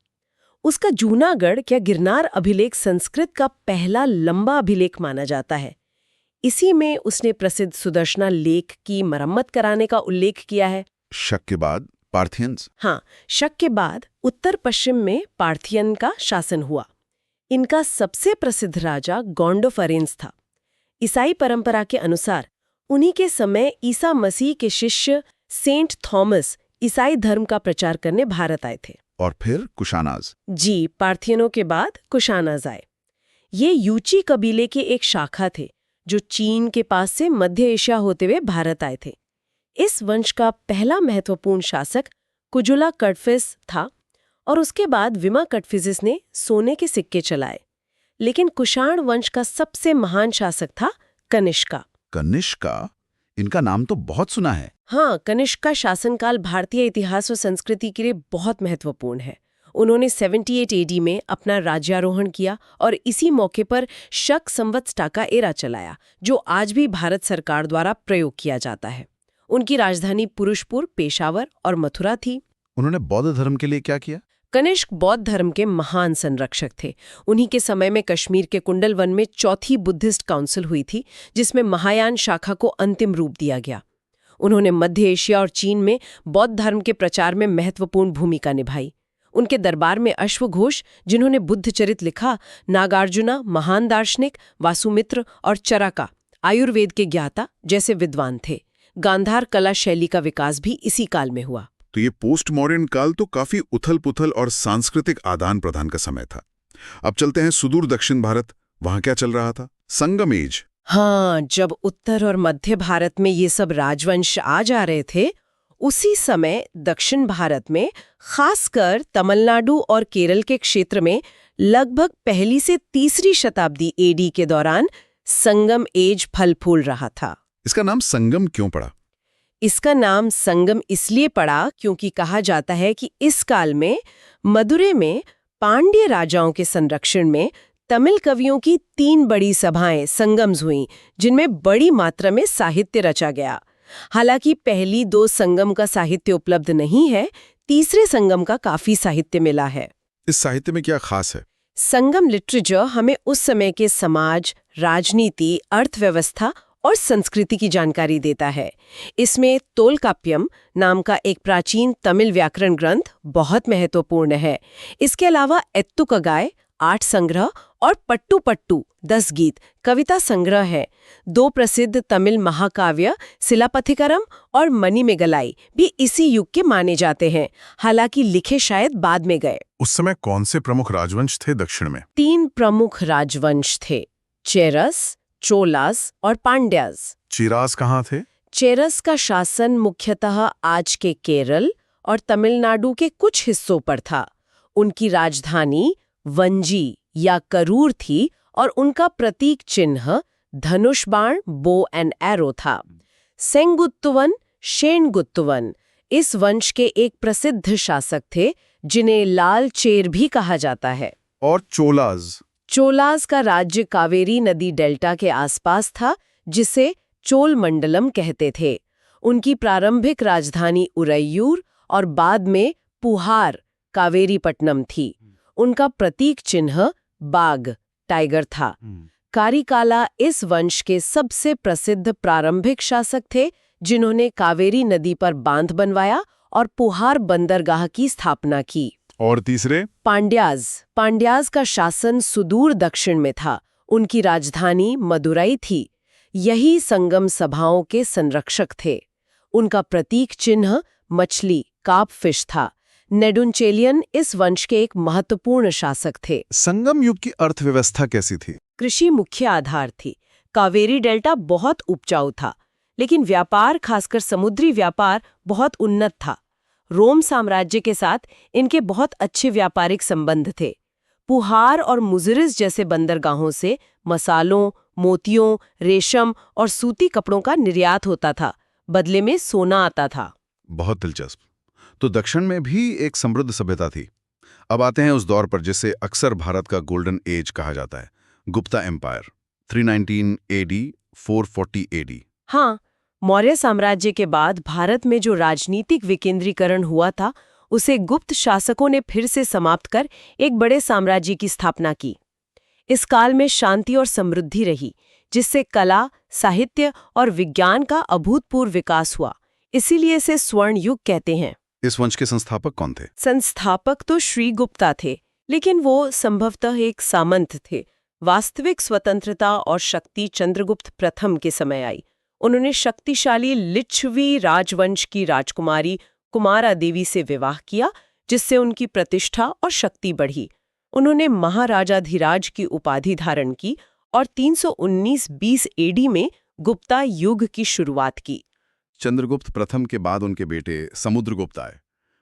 उसका जूनागढ़ या गिरनार अभिलेख संस्कृत का पहला लंबा अभिलेख माना जाता है। इसी में उसने प्रसिद्ध सुदर्शना लेख की मरम्मत कराने का उल्लेख किया है। शक के बाद पार्थियंस। हाँ, शक के बाद उत्तर पश्चिम में पार्थियन का शासन हुआ। इनका सबसे प्रसिद्ध राजा गोंडोफरेंस था। ईसाई परंपरा के अनुसार उन्हीं के समय ईसा मसीह के शिष्य सेंट थॉमस ईसाई धर्म का प्रचार करने भारत आए थे। और फिर कुशानाज। जी, पार्थियनों के बाद कुशानाज आए। ये यूची कबीले के एक शाखा थे, जो चीन के पास से मध्य एशिया होते हुए भारत आए थे। इस वंश का पहला महत्वपूर्ण शासक कुजुला कटफिस था और उसके बाद विमा कटफिसिस ने सोने के सिक्के चलाए। लेकिन कुषाण वंश का सबसे महान शासक था कनिष्का। कनिष्का? इनका नाम तो बहुत सुना है। हाँ, कनिष्क का शासनकाल भारतीय इतिहास और संस्कृति के लिए बहुत महत्वपूर्ण है। उन्होंने 78 AD में अपना राज्यारोहण किया और इसी मौके पर शक संवत्सर का एरा चलाया, जो आज भी भारत सरकार द्वारा प्रयोग किया जाता है। उनकी राजधानी पुरुषपुर, पेशावर और मथुरा थी। उन्होंने बौद्ध धर्म के लिए क्या किया? कनिष्क बौद्ध धर्म के महान संरक्षक थे। उन्हीं के समय में कश्मीर के कुंडलवन में चौथी बुद्धिस्ट काउंसिल हुई थी, जिसमें महायान शाखा को अंतिम रूप दिया गया। उन्होंने मध्य एशिया और चीन में बौद्ध धर्म के प्रचार में महत्वपूर्ण भूमिका निभाई। उनके दरबार में अश्वघोष, जिन्होंने बुद्धचरित लिखा, नागार्जुना, महान दार्शनिक, वासुमित्र और चरका, आयुर्वेद के ज्ञाता जैसे विद्वान थे। गांधार कला शैली का विकास भी इसी काल में हुआ। तो ये पोस्ट मॉडर्न काल तो काफी उथल पुथल और सांस्कृतिक आदान प्रदान का समय था। अब चलते हैं सुदूर दक्षिण भारत, वहां क्या चल रहा था? संगम एज। हाँ, जब उत्तर और मध्य भारत में ये सब राजवंश आ जा रहे थे, उसी समय दक्षिण भारत में, खासकर तमिलनाडु और केरल के क्षेत्र में, लगभग पहली से तीसरी शताब्दी एडी के दौरान संगम एज फल फूल रहा था। इसका नाम संगम क्यों पड़ा? इसका नाम संगम इसलिए पड़ा क्योंकि कहा जाता है कि इस काल में मदुरै में पांड्य राजाओं के संरक्षण में तमिल कवियों की 3 बड़ी सभाएं संगम्स हुईं, जिनमें बड़ी मात्रा में साहित्य रचा गया। हालांकि पहली 2 संगम का साहित्य उपलब्ध नहीं है, तीसरे संगम का काफी साहित्य मिला है। इस साहित्य में क्या खास है? संगम लिटरेचर हमें उस समय के समाज, राजनीति, अर्थव्यवस्था और संस्कृति की जानकारी देता है। इसमें तोलकाप्यम नाम का एक प्राचीन तमिल व्याकरण ग्रंथ बहुत महत्वपूर्ण है। इसके अलावा एत्तुकगाय 8 संग्रह और पट्टू पट्टू 10 गीत कविता संग्रह है। 2 प्रसिद्ध तमिल महाकाव्य सिलापथिकरम और मणिमेगलाई भी इसी युग के माने जाते हैं, हालांकि लिखे शायद बाद में गए। उस समय कौन से प्रमुख राजवंश थे दक्षिण में? 3 प्रमुख राजवंश थे, चेरस, चोलास और पांड्यास। चिरास कहाँ थे? चेरस का शासन मुख्यतः आज के केरल और तमिलनाडु के कुछ हिस्सों पर था। उनकी राजधानी वंजी या करूर थी और उनका प्रतीक चिन्ह धनुष बाण, बो एंड एरो था। सेंगुत्तुवन, शेनगुत्तुवन इस वंश के एक प्रसिद्ध शासक थे, जिन्हें लाल चेर भी कहा जाता है। और चोलाज? चोलास का राज्य कावेरी नदी डेल्टा के आसपास था, जिसे चोल मंडलम कहते थे। उनकी प्रारंभिक राजधानी उरैयूर और बाद में पुहार, कावेरीपट्टनम थी। उनका प्रतीक चिन्ह बाघ, टाइगर था। कारिकाला इस वंश के सबसे प्रसिद्ध प्रारंभिक शासक थे, जिन्होंने कावेरी नदी पर बांध बनवाया और पुहार बंदरगाह की स्थापना की। और तीसरे? पांड्याज का शासन सुदूर दक्षिण में था। उनकी राजधानी मदुरई थी। यही संगम सभाओं के संरक्षक थे। उनका प्रतीक चिन्ह मछली, कार्प फिश था। नेडुंचेलियन इस वंश के एक महत्वपूर्ण शासक थे। संगम युग की अर्थव्यवस्था कैसी थी? कृषि मुख्य आधार थी। कावेरी डेल्टा बहुत उपजाऊ था, लेकिन व्यापार, खासकर समुद्री व्यापार, बहुत उन्नत था। रोम साम्राज्य के साथ इनके बहुत अच्छे व्यापारिक संबंध थे। पुहार और मुजिरिस जैसे बंदरगाहों से मसालों, मोतियों, रेशम और सूती कपड़ों का निर्यात होता था। बदले में सोना आता था। बहुत दिलचस्प। तो दक्षिण में भी एक समृद्ध सभ्यता थी। अब आते हैं उस दौर पर जिसे अक्सर भारत का गोल्डन एज कहा जाता है, गुप्ता एम्पायर, 319 एडी, 440 एडी। हाँ, मौर्य साम्राज्य के बाद भारत में जो राजनीतिक विकेंद्रीकरण हुआ था, उसे गुप्त शासकों ने फिर से समाप्त कर एक बड़े साम्राज्य की स्थापना की। इस काल में शांति और समृद्धि रही, जिससे कला, साहित्य और विज्ञान का अभूतपूर्व विकास हुआ। इसीलिए इसे स्वर्ण युग कहते हैं। इस वंश के संस्थापक कौन थे? संस्थापक तो श्रीगुप्ता थे, लेकिन वो संभवतः एक सामंत थे। वास्तविक स्वतंत्रता और शक्ति चंद्रगुप्त प्रथम के समय आई। उन्होंने शक्तिशाली लिच्छवी राजवंश की राजकुमारी कुमारा देवी से विवाह किया, जिससे उनकी प्रतिष्ठा और शक्ति बढ़ी। उन्होंने महाराजाधिराज की उपाधि धारण की और 319-20 एडी में गुप्ता युग की शुरुआत की। चंद्रगुप्त प्रथम के बाद उनके बेटे समुद्रगुप्त आए।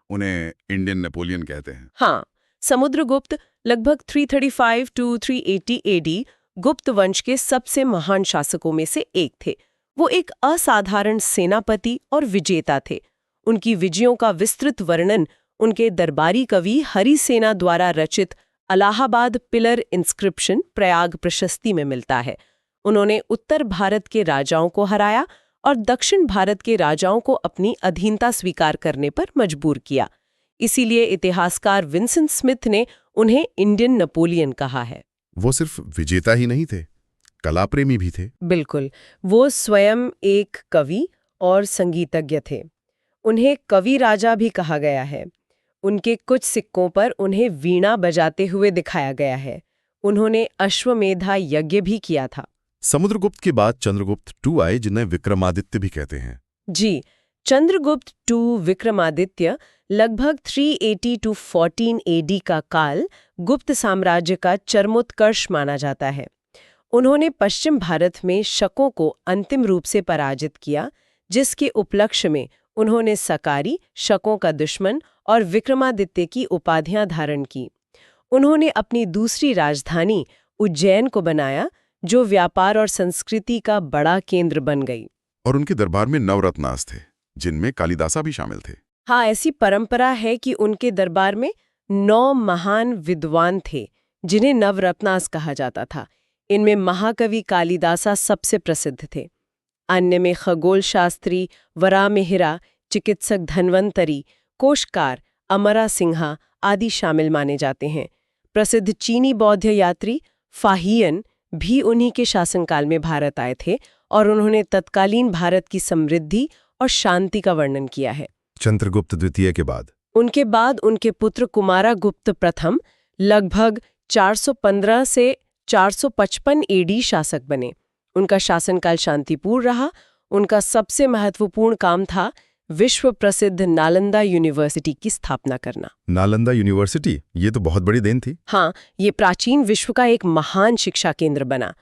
उन्हें इंडियन नेपोलियन कहते हैं। हाँ, समुद्रगुप्त लगभग 335 to 380 एडी गुप्त वंश के सबसे महान शासकों में से एक थे। वो एक असाधारण सेनापति और विजेता थे। उनकी विजयों का विस्तृत वर्णन उनके दरबारी कवि हरिसेना द्वारा रचित अलाहाबाद पिलर इंस्क्रिप्शन प्रयाग प्रशस्ति में मिलता है। उन्होंने उत्तर भारत के राजाओं को हराया और दक्षिण भारत के राजाओं को अपनी अधीनता स्वीकार करने पर मजबूर किया। इसीलिए इतिहासकार विंसेंट स्मिथ ने उन्हें इंडियन नेपोलियन कहा है। वो सिर्फ विजेता ही नहीं थे, कला प्रेमी भी थे। बिल्कुल, वो स्वयं एक कवि और संगीतज्ञ थे। उन्हें कवि राजा भी कहा गया है। उनके कुछ सिक्कों पर उन्हें वीणा बजाते हुए दिखाया गया है। उन्होंने अश्वमेधा यज्ञ भी किया था। समुद्रगुप्त के बाद चंद्रगुप्त II आए, जिन्हें विक्रमादित्य भी कहते हैं। जी, चंद्रगुप्त II विक्रमादित्य लगभग 380 to 14 AD का काल गुप्त साम्राज्य का चरमोत्कर्ष माना जाता है। उन्होंने पश्चिम भारत में शकों को अंतिम रूप से पराजित किया, जिसके उपलक्ष्य में उन्होंने सकारी, शकों का दुश्मन और विक्रमादित्य की उपाधियां धारण की। उन्होंने अपनी दूसरी राजधानी उज्जैन को बनाया, जो व्यापार और संस्कृति का बड़ा केंद्र बन गई। और उनके दरबार में नवरत्नास थे, जिनमें कालिदासा भी शामिल थे। हाँ, ऐसी परंपरा है कि उनके दरबार में 9 महान विद्वान थे, जिन्हें नवरत्नास कहा जाता था। इनमें महाकवि कालिदासा सबसे प्रसिद्ध थे। अन्य में खगोल शास्त्री वराहमिहिर, चिकित्सक धन्वंतरी, कोशकार अमरा सिंहा आदि शामिल माने जाते हैं। प्रसिद्ध चीनी बौद्ध यात्री फाहियन भी उन्हीं के शासनकाल में भारत आए थे और उन्होंने तत्कालीन भारत की समृद्धि और शांति का वर्णन किया है। चंद्रगुप्त द्वितीय के बाद उनके पुत्र कुमारगुप्त प्रथम लगभग 415 से 455 एडी शासक बने। उनका शासनकाल शांतिपूर्ण रहा। उनका सबसे महत्वपूर्ण काम था विश्व प्रसिद्ध नालंदा यूनिवर्सिटी की स्थापना करना। नालंदा यूनिवर्सिटी, ये तो बहुत बड़ी देन थी। हाँ, ये प्राचीन विश्व का एक महान शिक्षा केंद्र बना।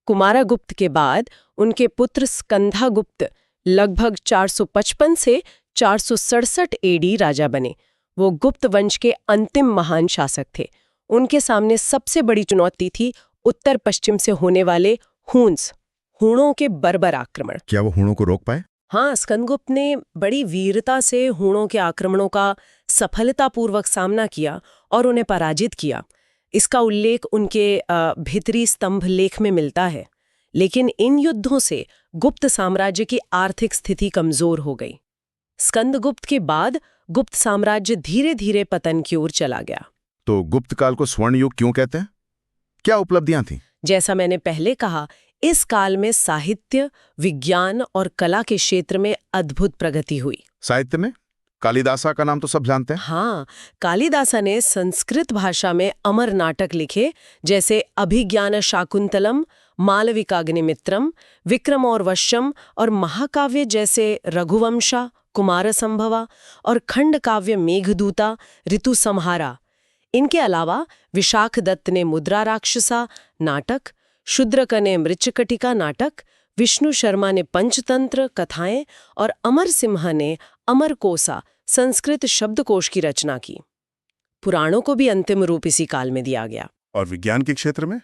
कुमारगुप्त के बाद उनके पुत्र स्कंधागुप्त लगभग 455 से 467 एडी राजा बने। वो गुप्त वंश के अंतिम महान शासक थे। उनके सामने सबसे बड़ी चुनौती थी उत्तर पश्चिम से होने वाले हूणों के बर्बर आक्रमण। क्या वो हूणों को रोक पाए? हाँ, स्कंदगुप्त ने बड़ी वीरता से हूणों के आक्रमणों का सफलतापूर्वक सामना किया और उन्हें पराजित किया। इसका उल्लेख उनके भितरी स्तंभ लेख में मिलता है। लेकिन इन युद्धों से गुप्त साम्राज्य की आर्थिक स्थिति कमजोर हो गई। स्कंदगुप्त के बाद गुप्त साम्राज्य धीरे धीरे पतन की ओर चला गया। तो गुप्त काल को स्वर्ण युग क्यों कहते हैं? क्या उपलब्धियां थीं? जैसा मैंने पहले कहा, इस काल में साहित्य, विज्ञान और कला के क्षेत्र में अद्भुत प्रगति हुई। साहित्य में कालिदासा का नाम तो सब जानते हैं। हाँ, कालिदासा ने संस्कृत भाषा में अमर नाटक लिखे, जैसे अभिज्ञान शाकुंतलम, मालविकाग्निमित्रम, विक्रम और वश्यम, और महाकाव्य जैसे रघुवंशा, कुमार संभवा और खंड काव्य मेघदूता, ऋतु संहारा। इनके अलावा विशाख दत्त ने मुद्रा राक्षसा नाटक, शूद्रक ने मृच्छकटिका नाटक, विष्णु शर्मा ने पंचतंत्र कथाएं और अमर सिम्हा ने अमरकोसा संस्कृत शब्दकोश की रचना की। पुराणों को भी अंतिम रूप इसी काल में दिया गया। और विज्ञान के क्षेत्र में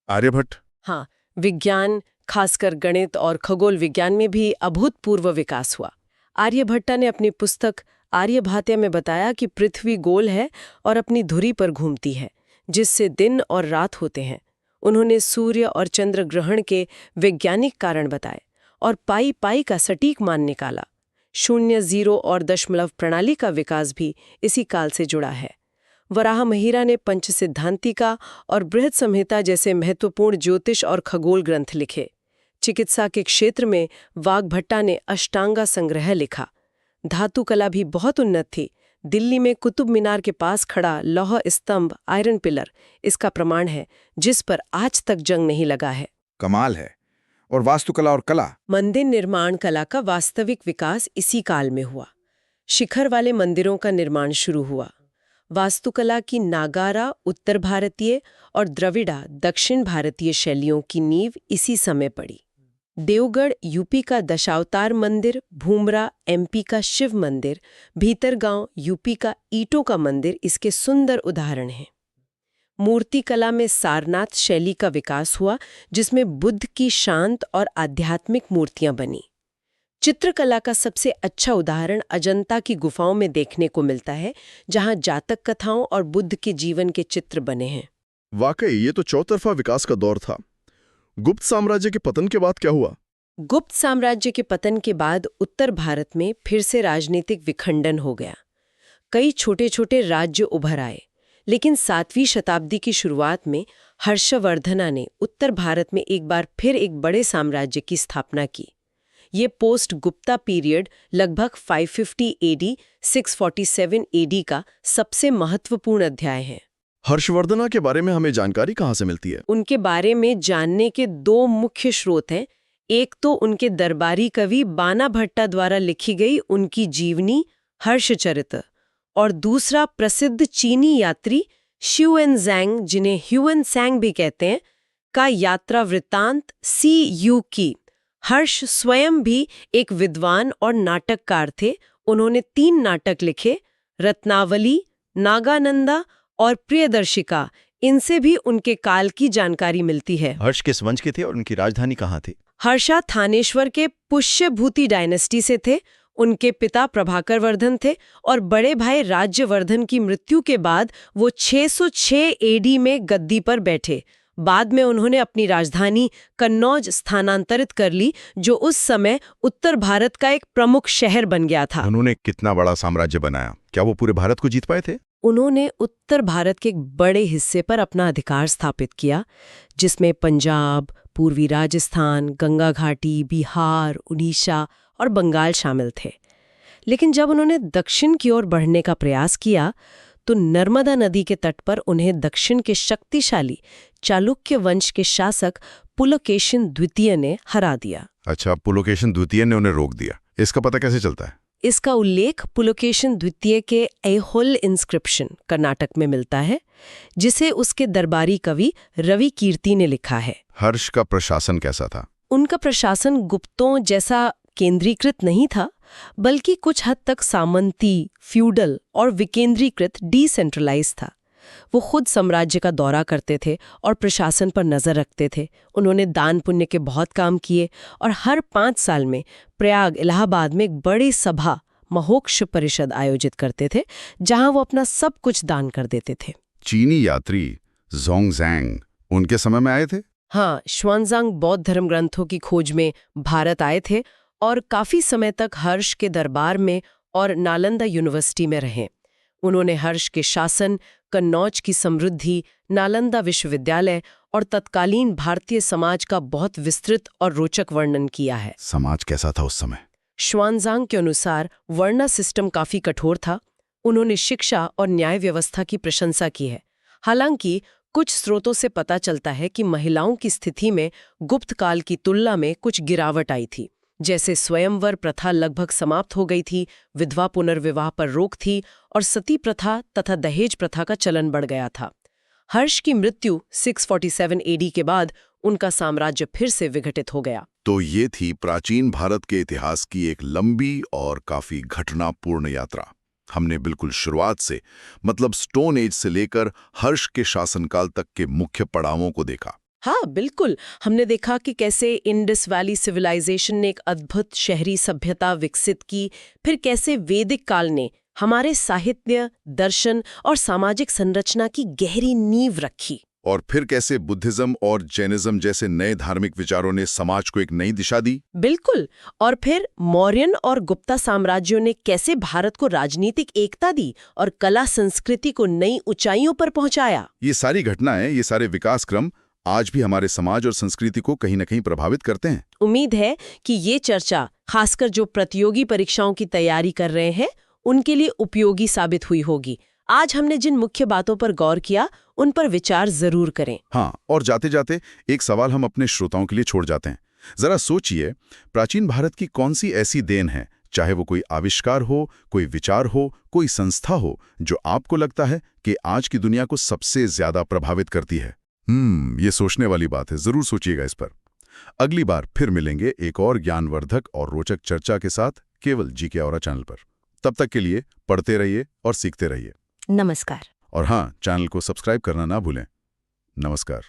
आर्यभट्ट। हाँ, विज्ञान, खासकर गणित और खगोल विज्ञान में भी अभूतपूर्व विकास हुआ। आर्यभट्ट ने अपनी पुस्तक आर्यभात्या में बताया कि पृथ्वी गोल है और अपनी धुरी पर घूमती है, जिससे दिन और रात होते हैं। उन्होंने सूर्य और चंद्र ग्रहण के वैज्ञानिक कारण बताए और पाई का सटीक मान निकाला। शून्य, जीरो और दशमलव प्रणाली का विकास भी इसी काल से जुड़ा है। वराहमिहिर ने पंच सिद्धांतिका और बृहद संहिता जैसे महत्वपूर्ण ज्योतिष और खगोल ग्रंथ लिखे। चिकित्सा के क्षेत्र में वाग्भट्टा ने अष्टांगा संग्रह लिखा। धातु कला भी बहुत उन्नत थी। दिल्ली में कुतुब मीनार के पास खड़ा लौह स्तंभ आयरन पिलर इसका प्रमाण है, जिस पर आज तक जंग नहीं लगा है। कमाल है। और वास्तुकला और कला? मंदिर निर्माण कला का वास्तविक विकास इसी काल में हुआ। शिखर वाले मंदिरों का निर्माण शुरू हुआ। वास्तुकला की नागारा उत्तर भारतीय और द्रविड़ा दक्षिण भारतीय शैलियों की नींव इसी समय पड़ी। देवगढ़ यूपी का दशावतार मंदिर, भूमरा एमपी का शिव मंदिर, भीतरगांव यूपी का ईंटों का मंदिर इसके सुंदर उदाहरण हैं। मूर्ति कला में सारनाथ शैली का विकास हुआ, जिसमें बुद्ध की शांत और आध्यात्मिक मूर्तियां बनी। चित्रकला का सबसे अच्छा उदाहरण अजंता की गुफाओं में देखने को मिलता है, जहां जातक कथाओं और बुद्ध के जीवन के चित्र बने हैं। वाकई ये तो चौतरफा विकास का दौर था। गुप्त साम्राज्य के पतन के बाद क्या हुआ? गुप्त साम्राज्य के पतन के बाद उत्तर भारत में फिर से राजनीतिक विखंडन हो गया। कई छोटे छोटे राज्य उभर आए, लेकिन 7वीं शताब्दी की शुरुआत में हर्षवर्धना ने उत्तर भारत में एक बार फिर एक बड़े साम्राज्य की स्थापना की। ये पोस्ट गुप्ता पीरियड लगभग 550 एडी 647 एडी का सबसे महत्वपूर्ण अध्याय है। हर्षवर्धना के बारे में हमें जानकारी कहाँ से मिलती है? उनके बारे में जानने के 2 मुख्य स्रोत हैं। एक तो उनके दरबारी कवि बाना भट्टा द्वारा लिखी गई उनकी जीवनी हर्षचरित, और दूसरा प्रसिद्ध चीनी यात्री ह्यूएनज़ैंग, जिन्हें ह्यूएन सैंग भी कहते हैं, का यात्रा वृत्तांत सी यू की। हर्ष स्वयं भी एक विद्वान और नाटककार थे। उन्होंने 3 नाटक लिखे, रत्नावली, नागानंदा और प्रियदर्शिका। इनसे भी उनके काल की जानकारी मिलती है। हर्ष किस वंश के थे और उनकी राजधानी कहाँ थी? हर्षा थानेश्वर के पुष्यभूति डायनेस्टी से थे। उनके पिता प्रभाकर वर्धन थे और बड़े भाई राज्यवर्धन की मृत्यु के बाद वो 606 एडी में गद्दी पर बैठे। बाद में उन्होंने अपनी राजधानी कन्नौज स्थानांतरित कर ली, जो उस समय उत्तर भारत का एक प्रमुख शहर बन गया था। उन्होंने कितना बड़ा साम्राज्य बनाया? क्या वो पूरे भारत को जीत पाए थे? उन्होंने उत्तर भारत के एक बड़े हिस्से पर अपना अधिकार स्थापित किया, जिसमें पंजाब, पूर्वी राजस्थान, गंगा घाटी, बिहार, उड़ीसा और बंगाल शामिल थे। लेकिन जब उन्होंने दक्षिण की ओर बढ़ने का प्रयास किया तो नर्मदा नदी के तट पर उन्हें दक्षिण के शक्तिशाली चालुक्य वंश के शासक पुलकेशिन द्वितीय ने हरा दिया। अच्छा, पुलकेशिन द्वितीय ने उन्हें रोक दिया। इसका पता कैसे चलता है? इसका उल्लेख पुलकेशिन द्वितीय के ऐहोल इंस्क्रिप्शन कर्नाटक में मिलता है, जिसे उसके दरबारी कवि रवि कीर्ति ने लिखा है। हर्ष का प्रशासन कैसा था? उनका प्रशासन गुप्तों जैसा केंद्रीकृत नहीं था, बल्कि कुछ हद तक सामंती, फ्यूडल और विकेंद्रीकृत डिसेंट्रलाइज था। वो खुद साम्राज्य का दौरा करते थे और प्रशासन पर नजर रखते थे। उन्होंने दान पुण्य के बहुत काम किए और हर 5 साल में प्रयाग, इलाहाबाद में एक बड़ी सभा, महोक्ष परिषद आयोजित करते थे, जहां वो अपना सब कुछ दान कर देते थे। चीनी यात्री ज़ोंगज़ैंग उनके समय में आए थे? हाँ, श्वानज़ांग बौद्ध धर्म ग्रंथों की खोज में भारत आए थे और काफी समय तक हर्ष के दरबार में और नालंदा यूनिवर्सिटी में रहे। उन्होंने हर्ष के शासन, कन्नौज की समृद्धि, नालंदा विश्वविद्यालय और तत्कालीन भारतीय समाज का बहुत विस्तृत और रोचक वर्णन किया है। समाज कैसा था उस समय? श्वानज़ांग के अनुसार वर्णा सिस्टम काफी कठोर था। उन्होंने शिक्षा और न्याय व्यवस्था की प्रशंसा की है। हालांकि कुछ स्रोतों से पता चलता है कि महिलाओं की स्थिति में गुप्त काल की तुलना में कुछ गिरावट आई थी। जैसे स्वयंवर प्रथा लगभग समाप्त हो गई थी, विधवा पुनर्विवाह पर रोक थी और सती प्रथा तथा दहेज प्रथा का चलन बढ़ गया था। हर्ष की मृत्यु 647 एडी के बाद उनका साम्राज्य फिर से विघटित हो गया। तो ये थी प्राचीन भारत के इतिहास की एक लंबी और काफी घटनापूर्ण यात्रा। हमने बिल्कुल शुरुआत से, मतलब स्टोन एज से लेकर हर्ष के शासनकाल तक के मुख्य पड़ावों को देखा। हाँ बिल्कुल, हमने देखा कि कैसे इंडस वैली सिविलाइजेशन ने एक अद्भुत शहरी सभ्यता विकसित की, फिर कैसे वैदिक काल ने हमारे साहित्य, दर्शन और सामाजिक संरचना की गहरी नींव रखी, और फिर कैसे बुद्धिज्म और जैनिज्म जैसे नए धार्मिक विचारों ने समाज को एक नई दिशा दी। बिल्कुल, और फिर मौर्यन और गुप्ता साम्राज्यों ने कैसे भारत को राजनीतिक एकता दी और कला संस्कृति को नई ऊंचाइयों पर पहुंचाया। ये सारी घटनाएं, ये सारे विकास क्रम आज भी हमारे समाज और संस्कृति को कहीं न कहीं प्रभावित करते हैं। उम्मीद है कि ये चर्चा खासकर जो प्रतियोगी परीक्षाओं की तैयारी कर रहे हैं उनके लिए उपयोगी साबित हुई होगी। आज हमने जिन मुख्य बातों पर गौर किया उन पर विचार जरूर करें। हाँ, और जाते जाते एक सवाल हम अपने श्रोताओं के लिए छोड़ जाते हैं। जरा सोचिए, प्राचीन भारत की कौन सी ऐसी देन है, चाहे वो कोई आविष्कार हो, कोई विचार हो, कोई संस्था हो, जो आपको लगता है कि आज की दुनिया को सबसे ज्यादा प्रभावित करती है। ये सोचने वाली बात है, जरूर सोचिएगा इस पर। अगली बार फिर मिलेंगे एक और ज्ञानवर्धक और रोचक चर्चा के साथ, केवल जीके औरा चैनल पर। तब तक के लिए पढ़ते रहिए और सीखते रहिए। नमस्कार। और हाँ, चैनल को सब्सक्राइब करना ना भूलें। नमस्कार।